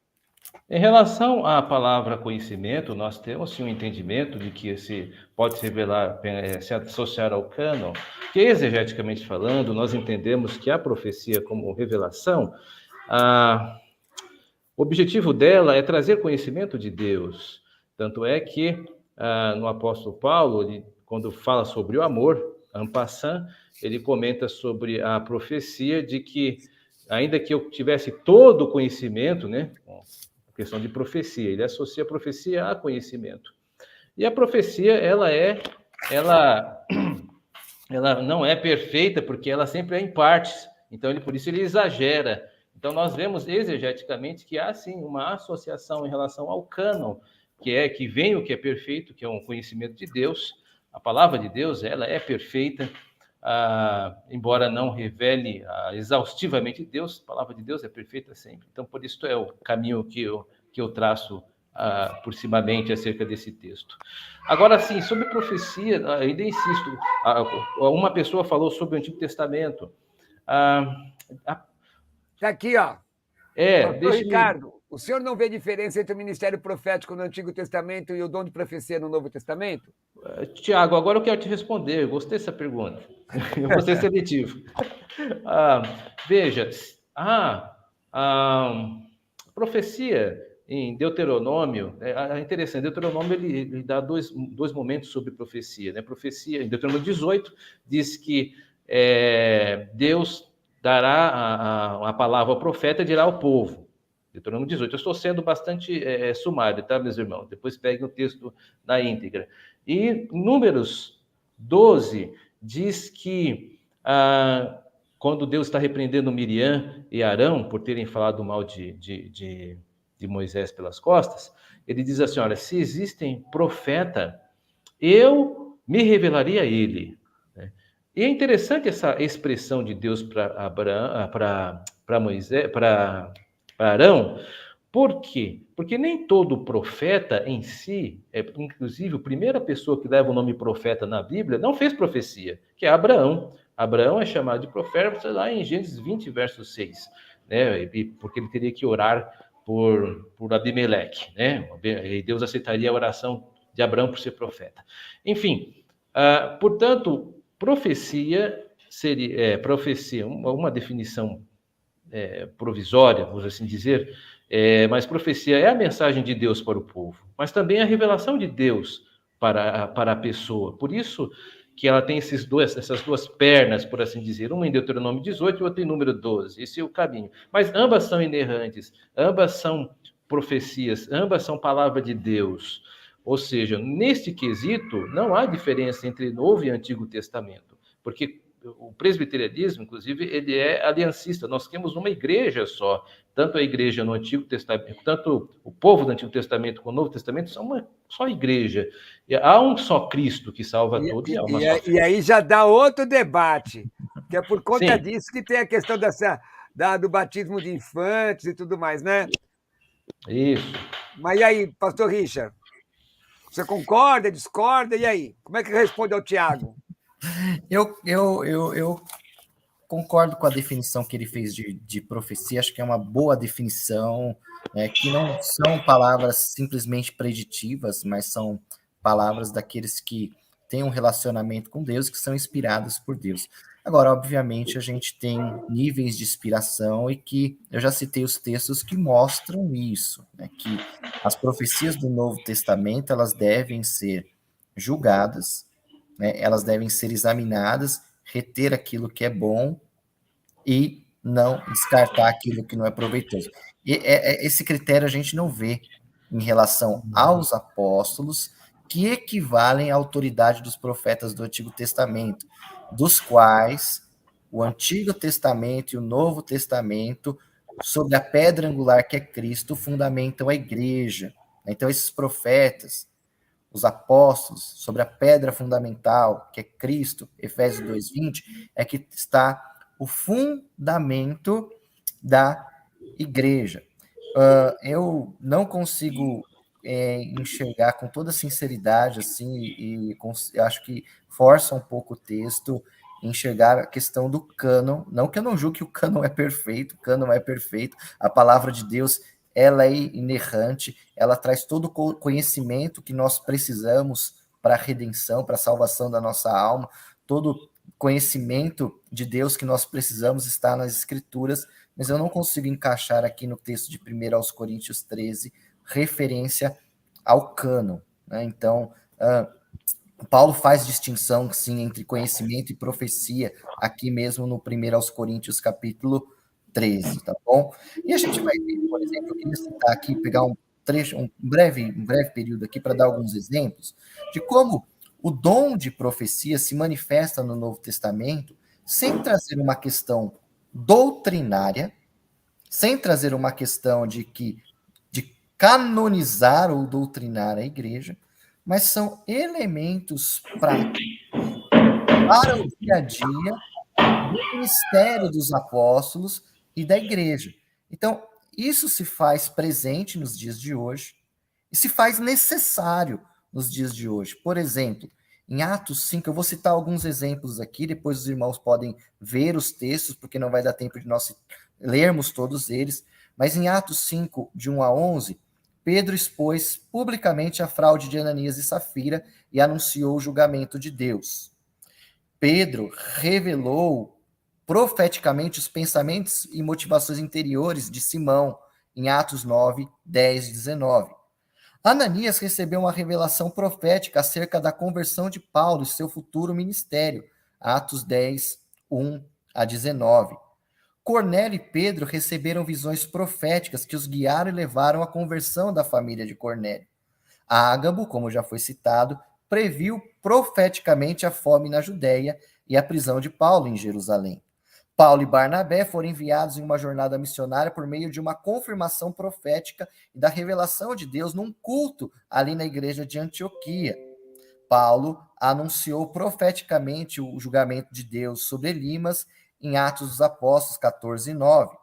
Em relação à palavra conhecimento, nós temos sim um entendimento de que esse pode se revelar, se associar ao cânon, que exegeticamente falando, nós entendemos que a profecia como revelação, o objetivo dela é trazer conhecimento de Deus. Tanto é que no apóstolo Paulo, quando fala sobre o amor, en passant, ele comenta sobre a profecia de que, ainda que eu tivesse todo o conhecimento, né, a questão de profecia, ele associa a profecia a conhecimento. E a profecia, ela não é perfeita, porque ela sempre é em partes, então por isso ele exagera. Então nós vemos exegeticamente que há sim uma associação em relação ao cânon, que vem o que é perfeito, que é um conhecimento de Deus. A palavra de Deus, ela é perfeita, embora não revele exaustivamente Deus, a palavra de Deus é perfeita sempre. Então, por isso é o caminho que eu traço por cimamente acerca desse texto. Agora, sim, sobre profecia, eu ainda insisto, uma pessoa falou sobre o Antigo Testamento. Está aqui, ó. Ricardo, o senhor não vê diferença entre o ministério profético no Antigo Testamento e o dom de profecia no Novo Testamento? Tiago, agora eu quero te responder. Eu gostei dessa pergunta. Eu vou ser seletivo. Veja, a profecia em Deuteronômio, é interessante, Deuteronômio ele dá dois momentos sobre profecia. Né? Profecia, em Deuteronômio 18, diz que Deus dará a palavra ao profeta e dirá ao povo. Deuteronômio 18. Eu estou sendo bastante sumário, tá, meus irmãos? Depois peguem o texto na íntegra. E Números 12 diz que quando Deus está repreendendo Miriam e Arão por terem falado mal de Moisés pelas costas, ele diz assim, olha, se existem profeta, eu me revelaria a ele. E é interessante essa expressão de Deus para Moisés, para Arão. Por quê? Porque nem todo profeta em si, inclusive a primeira pessoa que leva o nome profeta na Bíblia, não fez profecia, que é Abraão. Abraão é chamado de profeta lá em Gênesis 20, verso 6, né? Porque ele teria que orar por Abimeleque, né? E Deus aceitaria a oração de Abraão por ser profeta. Enfim, portanto, profecia seria profecia, uma definição provisória, vamos assim dizer, mas profecia é a mensagem de Deus para o povo, mas também a revelação de Deus para a pessoa. Por isso que ela tem essas duas pernas, por assim dizer, uma em Deuteronômio 18 e outra em número 12. Esse é o caminho. Mas ambas são inerrantes, ambas são profecias, ambas são palavra de Deus. Ou seja, neste quesito, não há diferença entre Novo e Antigo Testamento, porque o presbiterianismo, inclusive, ele é aliancista. Nós temos uma igreja só, tanto a igreja no Antigo Testamento, tanto o povo do Antigo Testamento como o Novo Testamento são uma só igreja. E há um só Cristo que salva todos, e há uma só fé. E aí já dá outro debate, que é por conta Sim. disso que tem a questão do batismo de infantes e tudo mais, né? Isso. Mas e aí, pastor Richard? Você concorda, discorda? E aí? Como é que responde ao Tiago? Eu concordo com a definição que ele fez de profecia, acho que é uma boa definição, que não são palavras simplesmente preditivas, mas são palavras daqueles que têm um relacionamento com Deus, que são inspirados por Deus. Agora, obviamente, a gente tem níveis de inspiração e que eu já citei os textos que mostram isso, né, que as profecias do Novo Testamento, elas devem ser julgadas, né, elas devem ser examinadas, reter aquilo que é bom e não descartar aquilo que não é proveitoso. E esse critério a gente não vê em relação aos apóstolos, que equivalem à autoridade dos profetas do Antigo Testamento, dos quais o Antigo Testamento e o Novo Testamento, sobre a pedra angular que é Cristo, fundamentam a igreja. Então, esses profetas, os apóstolos, sobre a pedra fundamental, que é Cristo, Efésios 2:20, é que está o fundamento da igreja. Eu não consigo enxergar com toda sinceridade, assim, e eu acho que força um pouco o texto, enxergar a questão do cânon, não que eu não julgue que o cânon é perfeito, o cânon é perfeito, a palavra de Deus, ela é inerrante, ela traz todo o conhecimento que nós precisamos para a redenção, para a salvação da nossa alma, todo conhecimento de Deus que nós precisamos está nas Escrituras, mas eu não consigo encaixar aqui no texto de 1 aos Coríntios 13 referência ao cânon, né? Então, Paulo faz distinção, sim, entre conhecimento e profecia, aqui mesmo no 1 aos Coríntios, capítulo 13, tá bom? E a gente vai ver, por exemplo, eu queria citar aqui, pegar um trecho, um breve período aqui para dar alguns exemplos de como o dom de profecia se manifesta no Novo Testamento sem trazer uma questão doutrinária, sem trazer uma questão de canonizar ou doutrinar a igreja, mas são elementos práticos para o dia a dia do ministério dos apóstolos e da igreja. Então, isso se faz presente nos dias de hoje e se faz necessário nos dias de hoje. Por exemplo, em Atos 5, eu vou citar alguns exemplos aqui, depois os irmãos podem ver os textos, porque não vai dar tempo de nós lermos todos eles, mas em Atos 5, de 1 a 11, Pedro expôs publicamente a fraude de Ananias e Safira e anunciou o julgamento de Deus. Pedro revelou profeticamente os pensamentos e motivações interiores de Simão, em Atos 9, 10 e 19. Ananias recebeu uma revelação profética acerca da conversão de Paulo e seu futuro ministério, Atos 10, 1 a 19. Cornélio e Pedro receberam visões proféticas que os guiaram e levaram à conversão da família de Cornélio. Ágabo, como já foi citado, previu profeticamente a fome na Judéia e a prisão de Paulo em Jerusalém. Paulo e Barnabé foram enviados em uma jornada missionária por meio de uma confirmação profética e da revelação de Deus num culto ali na igreja de Antioquia. Paulo anunciou profeticamente o julgamento de Deus sobre Elimas em Atos dos Apóstolos 14 e 9.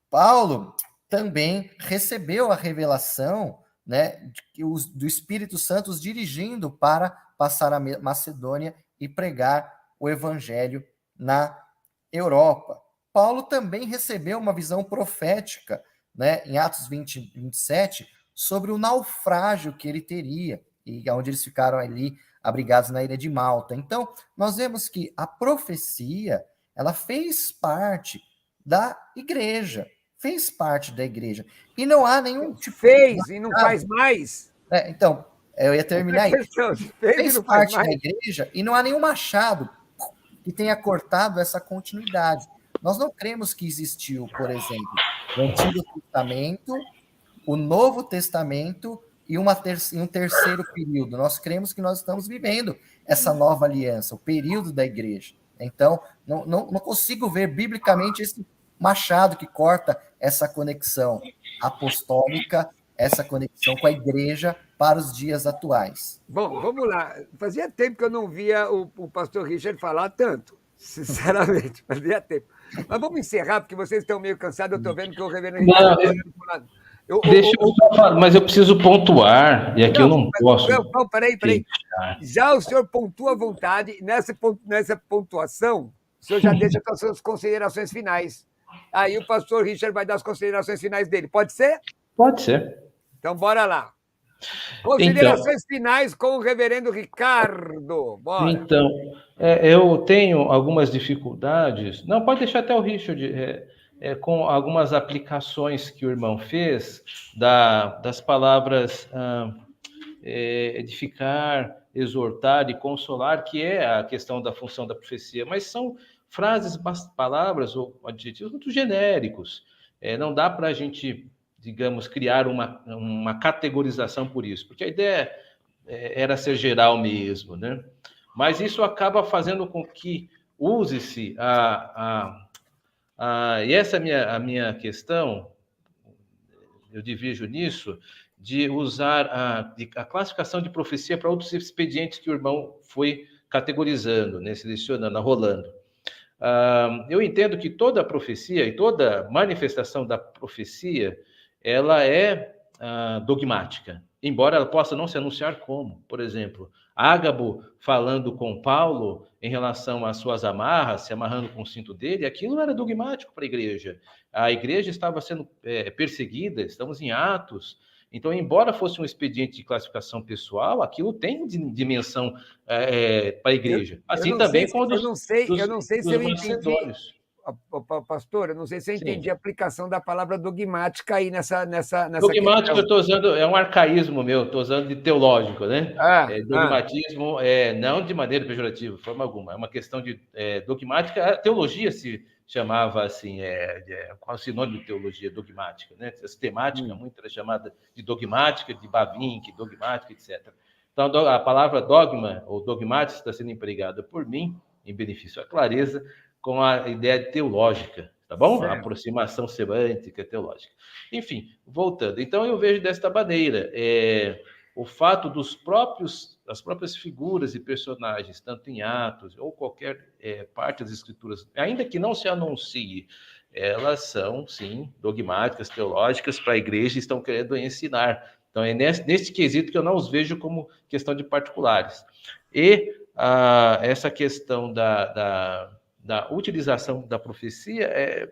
Paulo também recebeu a revelação, né, do Espírito Santo os dirigindo para passar a Macedônia e pregar o evangelho na Europa. Paulo também recebeu uma visão profética, né, em Atos 20, 27, sobre o naufrágio que ele teria, e onde eles ficaram ali abrigados na ilha de Malta. Então, nós vemos que a profecia, ela fez parte da igreja, e não há nenhum tipo... Fez e não faz mais. Então, Eu ia terminar aí. Fez Fez não faz parte da mais. igreja e não há nenhum machado que tenha cortado essa continuidade. Nós não cremos que existiu, por exemplo, o Antigo Testamento, o Novo Testamento e um terceiro período. Nós cremos que nós estamos vivendo essa nova aliança, o período da igreja. Então, não consigo ver biblicamente esse machado que corta essa conexão apostólica, essa conexão com a igreja para os dias atuais. Bom, vamos lá. Fazia tempo que eu não via o pastor Richard falar tanto, sinceramente, fazia tempo. Mas vamos encerrar, porque vocês estão meio cansados, eu estou vendo que o reverendo Richard está falando. Deixa eu só falar, mas eu preciso pontuar, e aqui eu não posso. Não, peraí. Já o senhor pontua à vontade, nessa pontuação, o senhor já deixa as suas considerações finais. Aí o pastor Richard vai dar as considerações finais dele. Pode ser? Pode ser. Então, bora lá. Considerações finais com o reverendo Ricardo. Bora. Então, eu tenho algumas dificuldades. Não, pode deixar até o Richard, com algumas aplicações que o irmão fez das palavras edificar, exortar e consolar, que é a questão da função da profecia, mas são frases, palavras ou adjetivos muito genéricos. Não dá para a gente, digamos, criar uma categorização por isso, porque a ideia era ser geral mesmo, né? Mas isso acaba fazendo com que use-se e essa é a minha questão, eu divido nisso, de usar a classificação de profecia para outros expedientes que o irmão foi categorizando, né, selecionando, arrolando. Eu entendo que toda profecia e toda manifestação da profecia, ela é dogmática, embora ela possa não se anunciar como. Por exemplo, Ágabo falando com Paulo em relação às suas amarras, se amarrando com o cinto dele, aquilo era dogmático para a igreja. A igreja estava sendo perseguida, estamos em Atos. Então, embora fosse um expediente de classificação pessoal, aquilo tem dimensão para a igreja. Assim também quando eu não sei se eu entendi. Pastor, eu não sei se eu entendi Sim. a aplicação da palavra dogmática aí nessa dogmática questão. eu estou usando, é um arcaísmo meu, estou usando de teológico, né? Dogmatismo não de maneira pejorativa, de forma alguma. É uma questão de dogmática. A teologia se chamava assim, qual é o sinônimo de teologia? Dogmática, né? A sistemática muito era chamada de dogmática, de Bavinck, dogmática, etc. Então, a palavra dogma ou dogmática está sendo empregada por mim, em benefício à clareza, com a ideia teológica, tá bom? Certo. A aproximação semântica teológica. Enfim, voltando. Então, eu vejo desta maneira, o fato das próprias figuras e personagens, tanto em Atos ou qualquer parte das Escrituras, ainda que não se anuncie, elas são, sim, dogmáticas, teológicas para a igreja e estão querendo ensinar. Então, é nesse quesito que eu não os vejo como questão de particulares. E essa questão da utilização da profecia,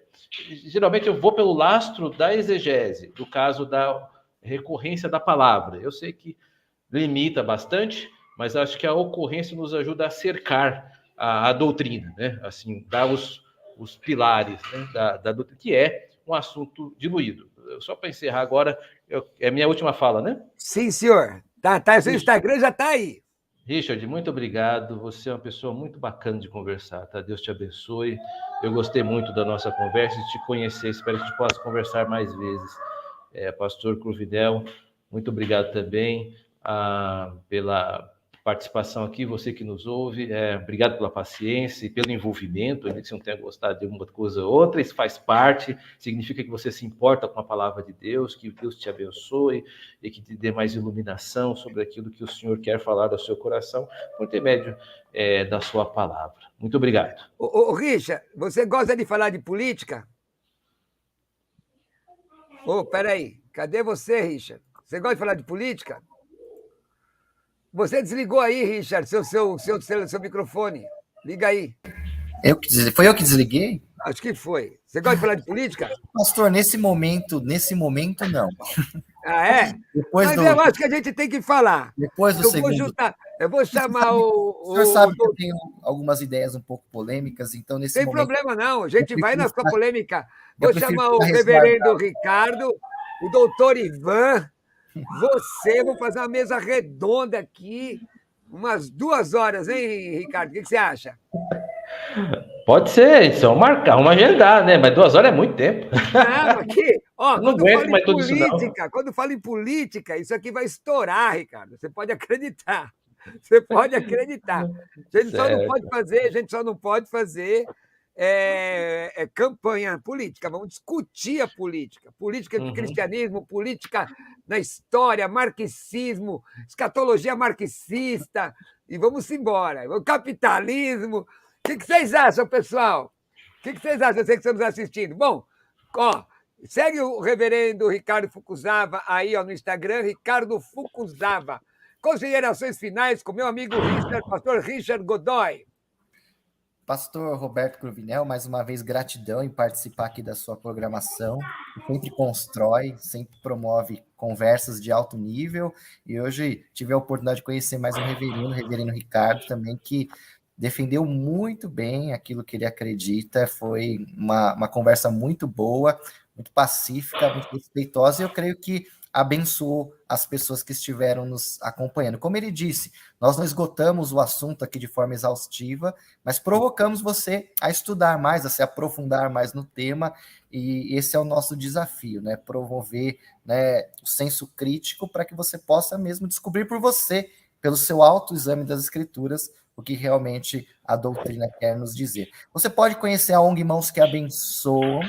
geralmente eu vou pelo lastro da exegese, do caso da recorrência da palavra. Eu sei que limita bastante, mas acho que a ocorrência nos ajuda a cercar a doutrina, né? Assim, dar os pilares, né, da doutrina, que é um assunto diluído. Só para encerrar agora, é a minha última fala, né? Sim, senhor. Seu Instagram já está aí. Richard, muito obrigado. Você é uma pessoa muito bacana de conversar, tá? Deus te abençoe. Eu gostei muito da nossa conversa e de te conhecer. Espero que a gente possa conversar mais vezes. Pastor Cruvinel, muito obrigado também pela participação aqui, você que nos ouve. Obrigado pela paciência e pelo envolvimento, ainda que você não tenha gostado de uma coisa ou outra, isso faz parte, significa que você se importa com a palavra de Deus, que Deus te abençoe e que te dê mais iluminação sobre aquilo que o Senhor quer falar ao seu coração, por intermédio da sua palavra. Muito obrigado. Richard, você gosta de falar de política? Peraí, cadê você, Richard? Você gosta de falar de política? Você desligou aí, Richard, seu microfone. Liga aí. Foi eu que desliguei? Acho que foi. Você gosta de falar de política? Pastor, nesse momento, não. É? Mas eu acho que a gente tem que falar. Depois do segundo. Eu vou chamar o senhor sabe que eu tenho algumas ideias um pouco polêmicas, então nesse momento... Tem problema não, a gente vai na sua polêmica. Vou chamar o reverendo Ricardo, o doutor Ivan, vou fazer uma mesa redonda aqui, umas 2 horas, hein, Ricardo? O que você acha? Pode ser, só marcar, uma agendar, né? Mas 2 horas é muito tempo. Não, aqui, ó, Eu não aguento mais tudo isso, não. quando fala em política, isso aqui vai estourar, Ricardo. Você pode acreditar. Você pode acreditar. A gente só não pode fazer campanha política. Vamos discutir a política. Política do cristianismo, política na história, marxismo, escatologia marxista, e vamos embora. O capitalismo. O que vocês acham, pessoal? O que vocês acham? Vocês que estão nos assistindo? Bom, ó, segue o reverendo Ricardo Fukuzawa aí ó, no Instagram, Ricardo Fukuzawa. Considerações finais com meu amigo pastor Richard Godoy. Pastor Roberto Cruvinel, mais uma vez gratidão em participar aqui da sua programação. Sempre constrói, sempre promove conversas de alto nível. E hoje tive a oportunidade de conhecer mais um reverendo, o reverendo Ricardo também, que defendeu muito bem aquilo que ele acredita. Foi uma conversa muito boa, muito pacífica, muito respeitosa, e eu creio que abençoou as pessoas que estiveram nos acompanhando. Como ele disse, nós não esgotamos o assunto aqui de forma exaustiva, mas provocamos você a estudar mais, a se aprofundar mais no tema, e esse é o nosso desafio, né? Promover, né, o senso crítico para que você possa mesmo descobrir por você, pelo seu autoexame das Escrituras, o que realmente a doutrina quer nos dizer. Você pode conhecer a ONG Mãos que Abençoam,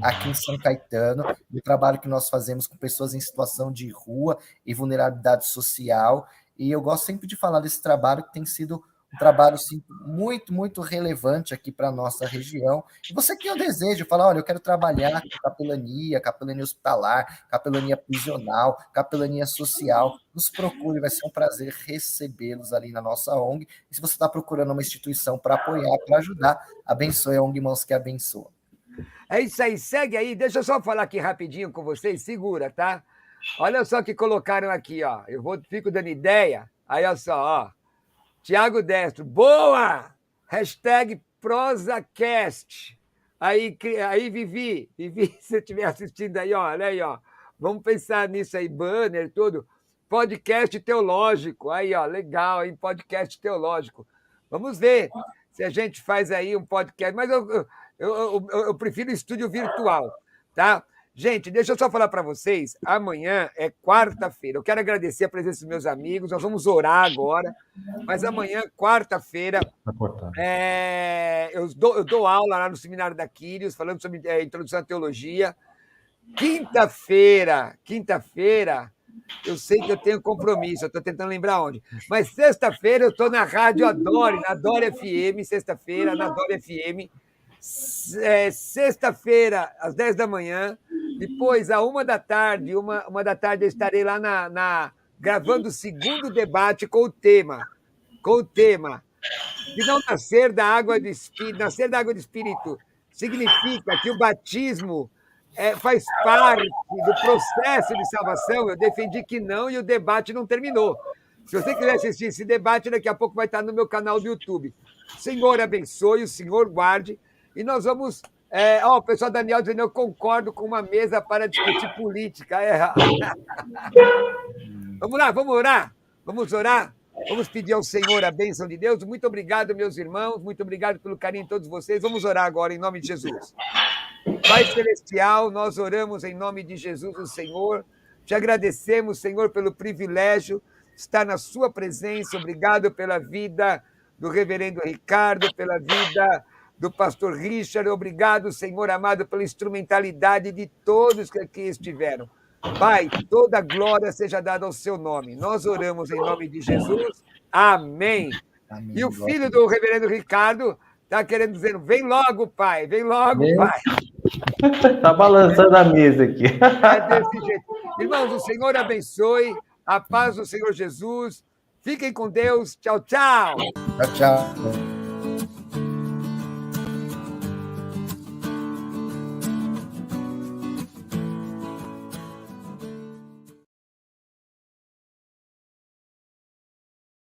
aqui em São Caetano, o trabalho que nós fazemos com pessoas em situação de rua e vulnerabilidade social, e eu gosto sempre de falar desse trabalho, que tem sido um trabalho assim, muito, muito relevante aqui para a nossa região. E você que tem o desejo, falar, olha, eu quero trabalhar com capelania hospitalar, capelania prisional, capelania social, nos procure, vai ser um prazer recebê-los ali na nossa ONG. E se você está procurando uma instituição para apoiar, para ajudar, abençoe a ONG Mãos que Abençoa. É isso aí, segue aí. Deixa eu só falar aqui rapidinho com vocês, segura, tá? Olha só o que colocaram aqui, ó. Fico dando ideia. Aí, olha só, ó. Tiago Destro, boa! Hashtag ProsaCast. Aí, Vivi, se você estiver assistindo aí, ó, olha aí, ó. Vamos pensar nisso aí, banner, tudo. Podcast teológico. Aí, ó, legal, hein? Podcast teológico. Vamos ver se a gente faz aí um podcast. Mas eu prefiro estúdio virtual, tá? Gente, deixa eu só falar para vocês, amanhã é quarta-feira. Eu quero agradecer a presença dos meus amigos, nós vamos orar agora, mas amanhã, quarta-feira, eu dou aula lá no Seminário da Quírios, falando sobre introdução à teologia. Quinta-feira, eu sei que eu tenho compromisso, eu estou tentando lembrar onde, mas sexta-feira eu estou na Rádio Adore, na Adore FM, sexta-feira, na Adore FM, sexta-feira, às 10 da manhã, depois, à 1 da tarde, uma da tarde eu estarei lá gravando o segundo debate com o tema, se não nascer da água do Espírito, significa que o batismo faz parte do processo de salvação. Eu defendi que não e o debate não terminou. Se você quiser assistir esse debate, daqui a pouco vai estar no meu canal do YouTube. O Senhor abençoe, o Senhor guarde. E nós vamos... o pessoal Daniel dizendo, eu concordo com uma mesa para discutir política. Vamos lá, vamos orar? Vamos orar? Vamos pedir ao Senhor a bênção de Deus. Muito obrigado, meus irmãos. Muito obrigado pelo carinho de todos vocês. Vamos orar agora, em nome de Jesus. Pai Celestial, nós oramos em nome de Jesus, o Senhor. Te agradecemos, Senhor, pelo privilégio de estar na sua presença. Obrigado pela vida do reverendo Ricardo, pela vida do pastor Richard. Obrigado, Senhor amado, pela instrumentalidade de todos que aqui estiveram. Pai, toda glória seja dada ao seu nome. Nós oramos em nome de Jesus. Amém. Amém. E o filho do reverendo Ricardo está querendo dizer, vem logo, pai, vem logo, pai. Está balançando a mesa aqui. É desse jeito. Irmãos, o Senhor abençoe, a paz do Senhor Jesus. Fiquem com Deus. Tchau, tchau. Tchau, tchau.